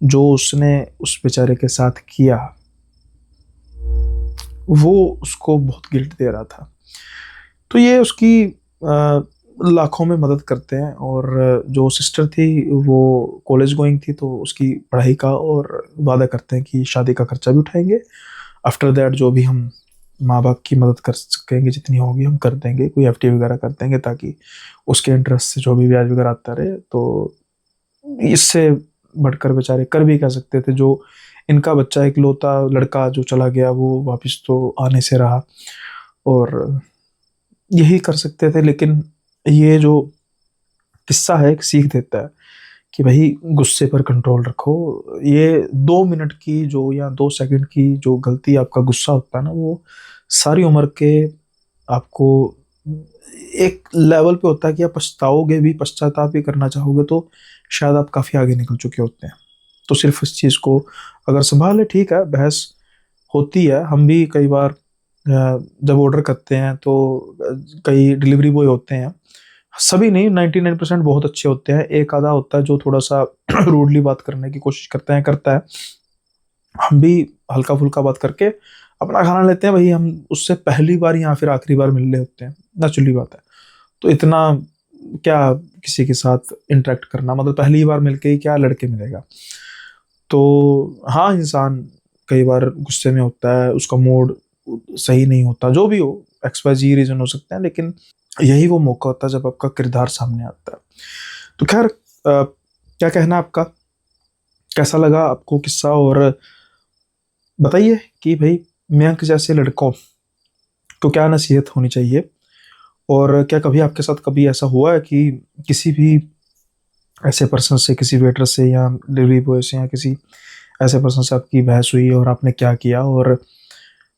जो उसने उस बेचारे के साथ किया वो उसको बहुत गिल्ट दे रहा था। तो ये उसकी लाखों में मदद करते हैं, और जो सिस्टर थी वो कॉलेज गोइंग थी, तो उसकी पढ़ाई का, और वादा करते हैं कि शादी का खर्चा भी उठाएंगे, आफ्टर दैट जो भी हम माँ बाप की मदद कर सकेंगे जितनी होगी हम कर देंगे, कोई एफडी वगैरह कर देंगे, ताकि उसके इंटरेस्ट से जो भी ब्याज वगैरह आता रहे। तो इससे बढ़कर बेचारे कर भी कह सकते थे, जो इनका बच्चा इकलौता लड़का जो चला गया वो वापस तो आने से रहा, और यही कर सकते थे। लेकिन ये जो किस्सा है एक सीख देता है कि भाई गुस्से पर कंट्रोल रखो। ये 2 मिनट की जो, या 2 सेकंड की जो गलती, आपका गुस्सा होता है ना, वो सारी उम्र के आपको एक लेवल पे होता है कि आप पछताओगे भी, पश्चाताप भी करना चाहोगे, तो शायद आप काफ़ी आगे निकल चुके होते हैं। तो सिर्फ इस चीज़ को अगर संभाले, ठीक है, बहस होती है, हम भी कई बार जब ऑर्डर करते हैं तो कई डिलीवरी बॉय होते हैं, सभी नहीं, 99% बहुत अच्छे होते हैं, एक आधा होता है जो थोड़ा सा रूडली बात करने की कोशिश करता है। हम भी हल्का फुल्का बात करके अपना खाना लेते हैं, भाई हम उससे पहली बार या फिर आखिरी बार मिल रहे होते हैं, नेचुरली बात है। तो इतना क्या किसी के साथ इंटरेक्ट करना, मतलब पहली बार मिलके ही क्या लड़के मिलेगा। तो हाँ, इंसान कई बार गुस्से में होता है, उसका मूड सही नहीं होता, जो भी हो, एक्स वाई जी रीज़न हो सकते हैं, लेकिन यही वो मौका होता है जब आपका किरदार सामने आता है। तो खैर क्या कहना आपका, कैसा लगा आपको किस्सा? और बताइए कि भाई मयंक जैसे लड़कों को क्या नसीहत होनी चाहिए, और क्या कभी आपके साथ कभी ऐसा हुआ है कि किसी भी ऐसे पर्सन से, किसी वेटर से या डिलीवरी बॉय से या किसी ऐसे पर्सन से आपकी बहस हुई और आपने क्या किया? और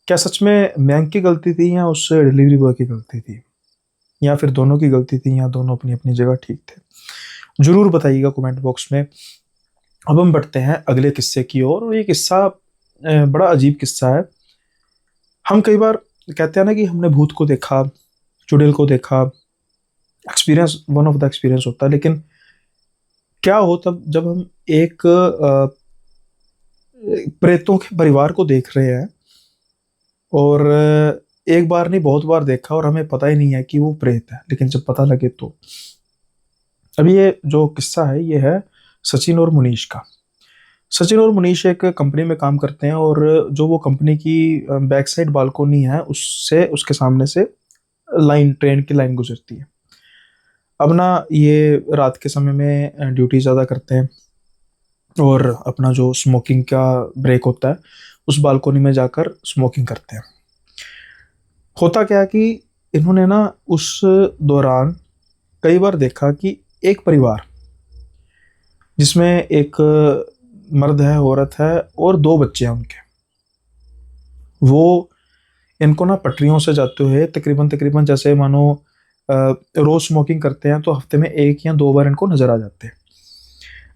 क्या सच में मयंक की गलती थी या उस डिलीवरी बॉय की गलती थी, या फिर दोनों की गलती थी, या दोनों अपनी अपनी जगह ठीक थे? जरूर बताइएगा कमेंट बॉक्स में। अब हम बढ़ते हैं अगले किस्से की ओर, और ये किस्सा बड़ा अजीब किस्सा है। हम कई बार कहते हैं ना कि हमने भूत को देखा, चुड़ैल को देखा, experience one of the experience होता है, लेकिन क्या हो तब जब हम एक प्रेतों के परिवार को देख रहे हैं, और एक बार नहीं बहुत बार देखा और हमें पता ही नहीं है कि वो प्रेत है, लेकिन जब पता लगे तो। अभी ये जो किस्सा है ये है सचिन और मुनीश का। सचिन और मुनीश एक कंपनी में काम करते हैं, और जो वो कंपनी की बैक साइड बालकोनी है उससे उसके सामने से लाइन, ट्रेन की लाइन गुजरती है। अब ना ये रात के समय में ड्यूटी ज़्यादा करते हैं, और अपना जो स्मोकिंग का ब्रेक होता है उस बालकोनी में जाकर स्मोकिंग करते हैं। होता क्या है कि इन्होंने ना उस दौरान कई बार देखा कि एक परिवार जिसमें एक मर्द है, औरत है और दो बच्चे हैं उनके, वो इनको ना पटरियों से जाते हुए तकरीबन तकरीबन जैसे मानो रोज स्मोकिंग करते हैं तो हफ्ते में एक या दो बार इनको नजर आ जाते हैं।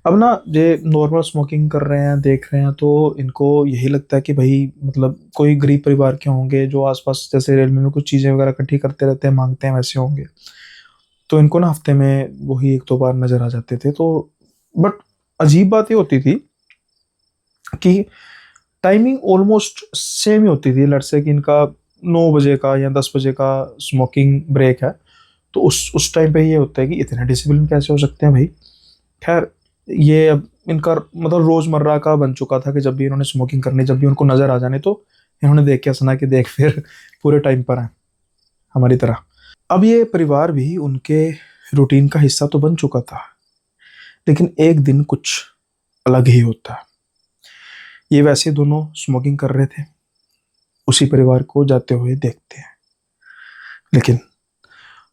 अब ना ये नॉर्मल स्मोकिंग कर रहे हैं, देख रहे हैं, तो इनको यही लगता है कि भाई मतलब कोई गरीब परिवार के होंगे जो आसपास जैसे रेलवे में कुछ चीज़ें वगैरह इकट्ठी करते रहते हैं, मांगते हैं, वैसे होंगे। तो इनको ना हफ्ते में वही एक दो बार नजर आ जाते थे। तो बट अजीब बात ये होती थी कि टाइमिंग ऑलमोस्ट सेम ही होती थी। लट से कि इनका 9 बजे का या 10 बजे का स्मोकिंग ब्रेक है, तो उस टाइम पे ये होता है कि इतने डिसिप्लिन कैसे हो सकते हैं भाई। खैर, ये अब इनका मतलब रोजमर्रा का बन चुका था कि जब भी इन्होंने स्मोकिंग करनी, जब भी उनको नजर आ जाने, तो इन्होंने देख के हंसना कि देख फिर पूरे टाइम पर है हमारी तरह। अब ये परिवार भी उनके रूटीन का हिस्सा तो बन चुका था, लेकिन एक दिन कुछ अलग ही होता है। ये वैसे दोनों स्मोकिंग कर रहे थे, उसी परिवार को जाते हुए देखते हैं, लेकिन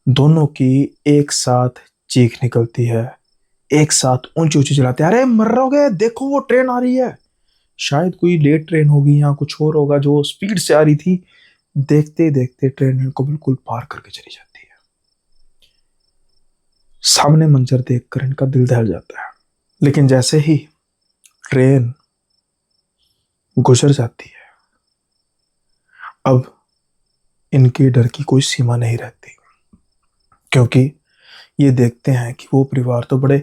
दोनों की एक साथ चीख निकलती है, एक साथ ऊंची ऊंची चिल्लाते हैं, अरे मर रहोगे, देखो वो ट्रेन आ रही है। शायद कोई लेट ट्रेन होगी या कुछ और होगा जो स्पीड से आ रही थी। देखते देखते ट्रेन इनको बिल्कुल पार करके चली जाती है। सामने मंजर देखकर इनका दिल दहल जाता है, लेकिन जैसे ही ट्रेन गुजर जाती है, अब इनके डर की कोई सीमा नहीं रहती, क्योंकि ये देखते हैं कि वो परिवार तो बड़े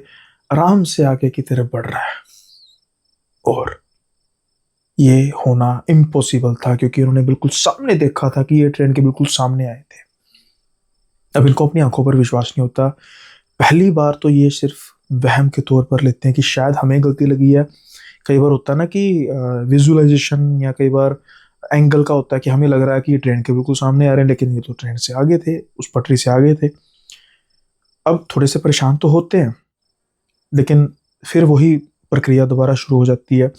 आराम से आगे की तरफ बढ़ रहा है, और ये होना इम्पॉसिबल था क्योंकि उन्होंने बिल्कुल सामने देखा था कि ये ट्रेन के बिल्कुल सामने आए थे। अब इनको अपनी आंखों पर विश्वास नहीं होता। पहली बार तो ये सिर्फ वहम के तौर पर लेते हैं कि शायद हमें गलती लगी है। कई बार होता है ना कि विजुअलाइजेशन या कई बार एंगल का होता है कि हमें लग रहा है कि ये ट्रेन के बिल्कुल सामने आ रहे हैं, लेकिन ये तो ट्रेन से आगे थे, उस पटरी से आगे थे। अब थोड़े से परेशान तो होते हैं, लेकिन फिर वही प्रक्रिया दोबारा शुरू हो जाती है।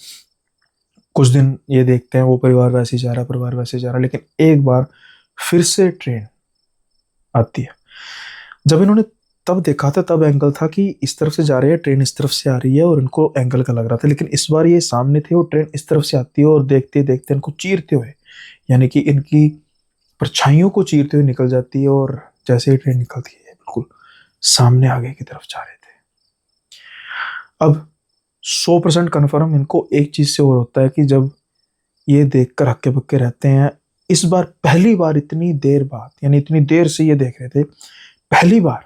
कुछ दिन ये देखते हैं वो परिवार वैसे ही जा रहा है, परिवार वैसे ही जा रहा है, लेकिन एक बार फिर से ट्रेन आती है। जब इन्होंने तब देखा था, तब एंगल था कि इस तरफ से जा रही है ट्रेन, इस तरफ से आ रही है, और इनको एंगल का लग रहा था। लेकिन इस बार ये सामने थे और ट्रेन इस तरफ से आती है, और देखते देखते इनको चीरते हुए, यानी कि इनकी परछाइयों को चीरते हुए निकल जाती है। और जैसे ही ट्रेन निकलती है बिल्कुल सामने आगे की तरफ जा रहे थे। अब 100% कन्फर्म इनको एक चीज से और होता है कि जब ये देखकर हक्के बक्के रहते हैं, इस बार पहली बार इतनी देर बाद, यानी इतनी देर से ये देख रहे थे, पहली बार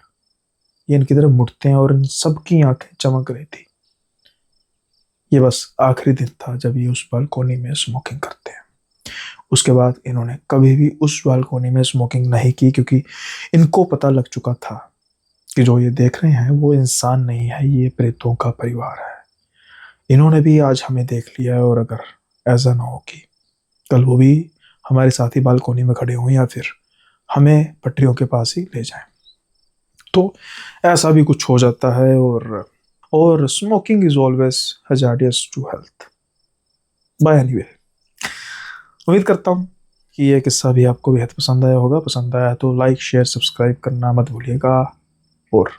ये इनकी तरफ मुड़ते हैं और इन सबकी आंखें चमक रही थी। ये बस आखिरी दिन था जब ये उस बालकोनी में स्मोकिंग करते हैं। उसके बाद इन्होंने कभी भी उस बालकोनी में स्मोकिंग नहीं की, क्योंकि इनको पता लग चुका था कि जो ये देख रहे हैं वो इंसान नहीं है, ये प्रेतों का परिवार है। इन्होंने भी आज हमें देख लिया है, और अगर ऐसा ना हो कि कल वो भी हमारे साथ ही बालकोनी में खड़े हों या फिर हमें पटरियों के पास ही ले जाएं, तो ऐसा भी कुछ हो जाता है। और और smoking is always hazardous to health. Bye anyway, उम्मीद करता हूँ कि ये किस्सा भी आपको बेहद पसंद आया होगा। पसंद आया तो लाइक शेयर सब्सक्राइब करना मत भूलिएगा। और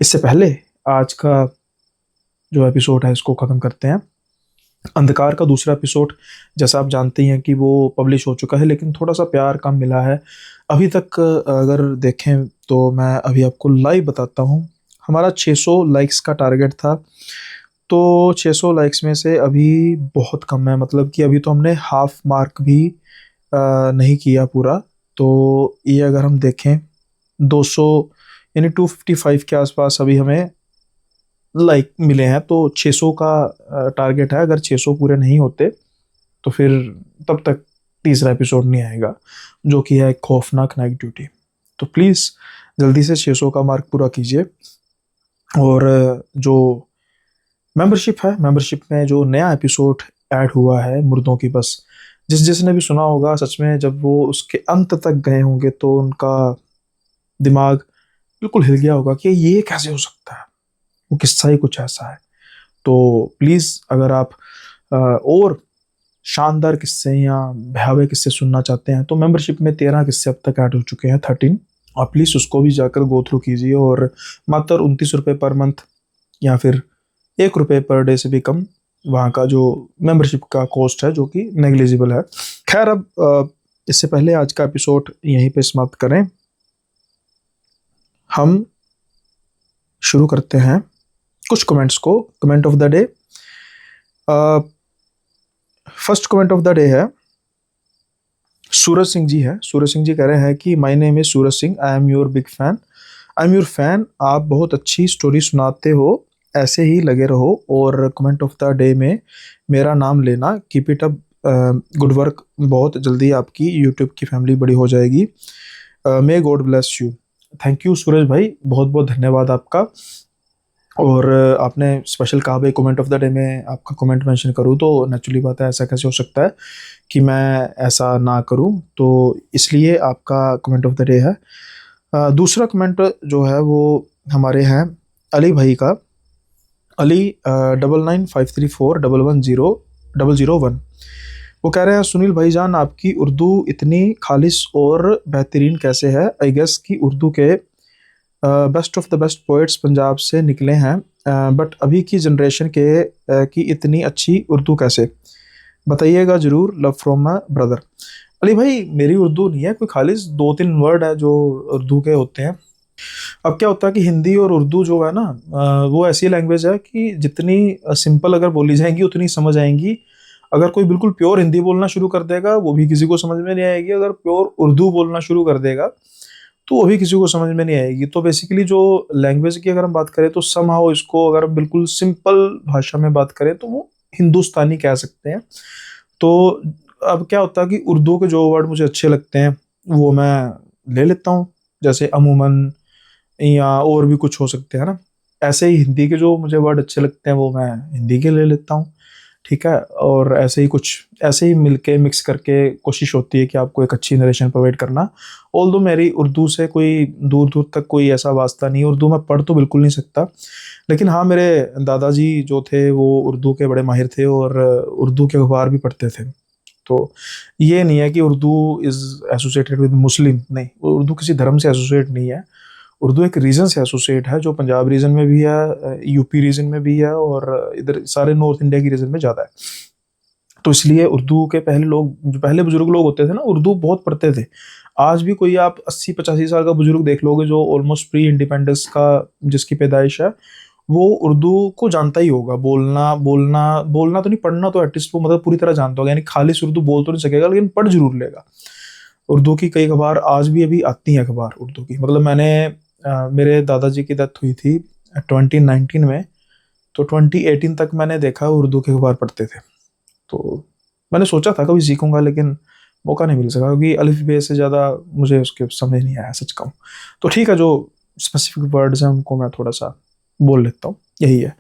इससे पहले आज का जो एपिसोड है इसको ख़त्म करते हैं। अंधकार का दूसरा एपिसोड जैसा आप जानते ही हैं कि वो पब्लिश हो चुका है, लेकिन थोड़ा सा प्यार कम मिला है अभी तक। अगर देखें तो मैं अभी आपको लाइव बताता हूँ, हमारा 600 लाइक्स का टारगेट था, तो 600 लाइक्स में से अभी बहुत कम है। मतलब कि अभी तो हमने हाफ मार्क भी नहीं किया पूरा। तो ये अगर हम देखें 200 यानी 255 के आसपास अभी हमें लाइक मिले हैं। तो 600 का टारगेट है, अगर 600 पूरे नहीं होते तो फिर तब तक तीसरा एपिसोड नहीं आएगा, जो कि है एक खौफनाक नाइट ड्यूटी। तो प्लीज़ जल्दी से 600 का मार्क पूरा कीजिए। और जो मेंबरशिप है, मेंबरशिप में जो नया एपिसोड ऐड हुआ है मुर्दों की बस, जिसने भी सुना होगा, सच में जब वो उसके अंत तक गए होंगे तो उनका दिमाग बिल्कुल हिल गया होगा कि ये कैसे हो सकता है, वो किस्सा ही कुछ ऐसा है। तो प्लीज़ अगर आप और शानदार किस्से या भयावह किस्से सुनना चाहते हैं तो मेंबरशिप में 13 किस्से अब तक ऐड हो चुके हैं, 13। आप प्लीज़ उसको भी जाकर गो थ्रू कीजिए। और मात्र 29 रुपये पर मंथ या फिर 1 रुपये पर डे से भी कम वहाँ का जो मेंबरशिप का कॉस्ट है, जो कि नेग्लिजिबल है। खैर, अब इससे पहले आज का एपिसोड यहीं पे समाप्त करें। हम शुरू करते हैं कुछ कमेंट्स को। Comment of the day, first comment of the day है सूरज सिंह जी है। सूरज सिंह जी कह रहे हैं कि my name is Suraj Singh, I am your big fan, I am your fan. आप बहुत अच्छी स्टोरी सुनाते हो, ऐसे ही लगे रहो। और कमेंट ऑफ द डे में मेरा नाम लेना, keep it up, good work. बहुत जल्दी आपकी यूट्यूब की फैमिली बड़ी हो जाएगी। May God bless you. Thank you Suraj भाई, बहुत बहुत धन्यवाद आपका। और आपने स्पेशल कहा भाई कमेंट ऑफ द डे में आपका कमेंट मेंशन करूँ, तो नेचुरली बात है, ऐसा कैसे हो सकता है कि मैं ऐसा ना करूँ। तो इसलिए आपका कमेंट ऑफ द डे है। दूसरा कमेंट जो है वो हमारे हैं अली भाई का, अली 995341100001। वो कह रहे हैं सुनील भाईजान, आपकी उर्दू इतनी खालिस और बेहतरीन कैसे है? आई गेस कि उर्दू के best of the best poets Punjab से निकले हैं, बट अभी की जनरेशन के की इतनी अच्छी उर्दू कैसे? बताइएगा ज़रूर, love from my brother. Ali भाई, मेरी उर्दू नहीं है कोई खालिस, 2-3 वर्ड है जो उर्दू के होते हैं। अब क्या होता है कि हिंदी और उर्दू जो है ना, वो ऐसी लैंग्वेज है कि जितनी सिंपल अगर बोली जाएंगी उतनी समझ आएंगी। अगर कोई बिल्कुल प्योर हिंदी बोलना शुरू कर देगा वो भी किसी को समझ में नहीं आएगी। अगर प्योर उर्दू बोलना शुरू कर देगा तो वो भी किसी को समझ में नहीं आएगी। तो बेसिकली जो लैंग्वेज की अगर हम बात करें तो समहाउ इसको अगर हम बिल्कुल सिंपल भाषा में बात करें तो वो हिंदुस्तानी कह सकते हैं। तो अब क्या होता है कि उर्दू के जो वर्ड मुझे अच्छे लगते हैं वो मैं ले लेता हूँ, जैसे अमूमन या और भी कुछ हो सकते हैं ना। ऐसे ही हिंदी के जो मुझे वर्ड अच्छे लगते हैं वो मैं हिंदी के ले लेता हूँ, ठीक है। और ऐसे ही कुछ ऐसे ही मिलके मिक्स करके कोशिश होती है कि आपको एक अच्छी नरेशन प्रोवाइड करना। ऑल्दो मेरी उर्दू से कोई दूर दूर तक कोई ऐसा वास्ता नहीं है, उर्दू मैं पढ़ तो बिल्कुल नहीं सकता, लेकिन हाँ मेरे दादाजी जो थे वो उर्दू के बड़े माहिर थे और उर्दू के अखबार भी पढ़ते थे। तो ये नहीं है कि उर्दू इज़ एसोसिएटेड विद मुस्लिम, नहीं, उर्दू किसी धर्म से एसोसिएट नहीं है। उर्दू एक रीजन से एसोसिएट है, जो पंजाब रीजन में भी है, यूपी रीजन में भी है और इधर सारे नॉर्थ इंडिया की रीजन में ज़्यादा है। तो इसलिए उर्दू के पहले लोग, जो पहले बुजुर्ग लोग होते थे ना, उर्दू बहुत पढ़ते थे। आज भी कोई आप 80-85 साल का बुजुर्ग देख लोगे जो ऑलमोस्ट प्री इंडिपेंडेंस का जिसकी पैदाइश है, वो उर्दू को जानता ही होगा। बोलना बोलना बोलना तो नहीं, पढ़ना तो एटलीस्ट वो मतलब पूरी तरह जानता होगा। यानी खालिस उर्दू बोल तो नहीं सकेगा लेकिन पढ़ जरूर लेगा। उर्दू की कई अखबार आज भी अभी आती हैं, अखबार उर्दू की। मतलब मैंने मेरे दादाजी की डेथ हुई थी 2019 में, तो 2018 तक मैंने देखा उर्दू के अखबार पढ़ते थे। तो मैंने सोचा था कभी सीखूंगा लेकिन मौका नहीं मिल सका, क्योंकि अलिफ बे से ज़्यादा मुझे उसके समझ नहीं आया, सच कहूँ तो। ठीक है, जो स्पेसिफिक वर्ड्स हैं उनको मैं थोड़ा सा बोल लेता हूँ, यही है।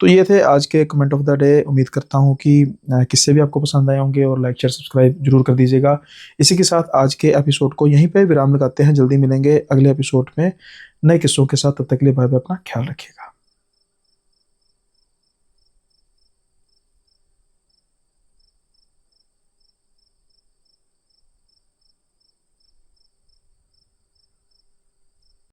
तो ये थे आज के कमेंट ऑफ द डे। उम्मीद करता हूँ कि किस्से भी आपको पसंद आए होंगे और लाइक शेयर सब्सक्राइब जरूर कर दीजिएगा। इसी के साथ आज के एपिसोड को यहीं पे विराम लगाते हैं। जल्दी मिलेंगे अगले एपिसोड में नए किस्सों के साथ। तब तक के लिए बाय बाय, अपना ख्याल रखिएगा।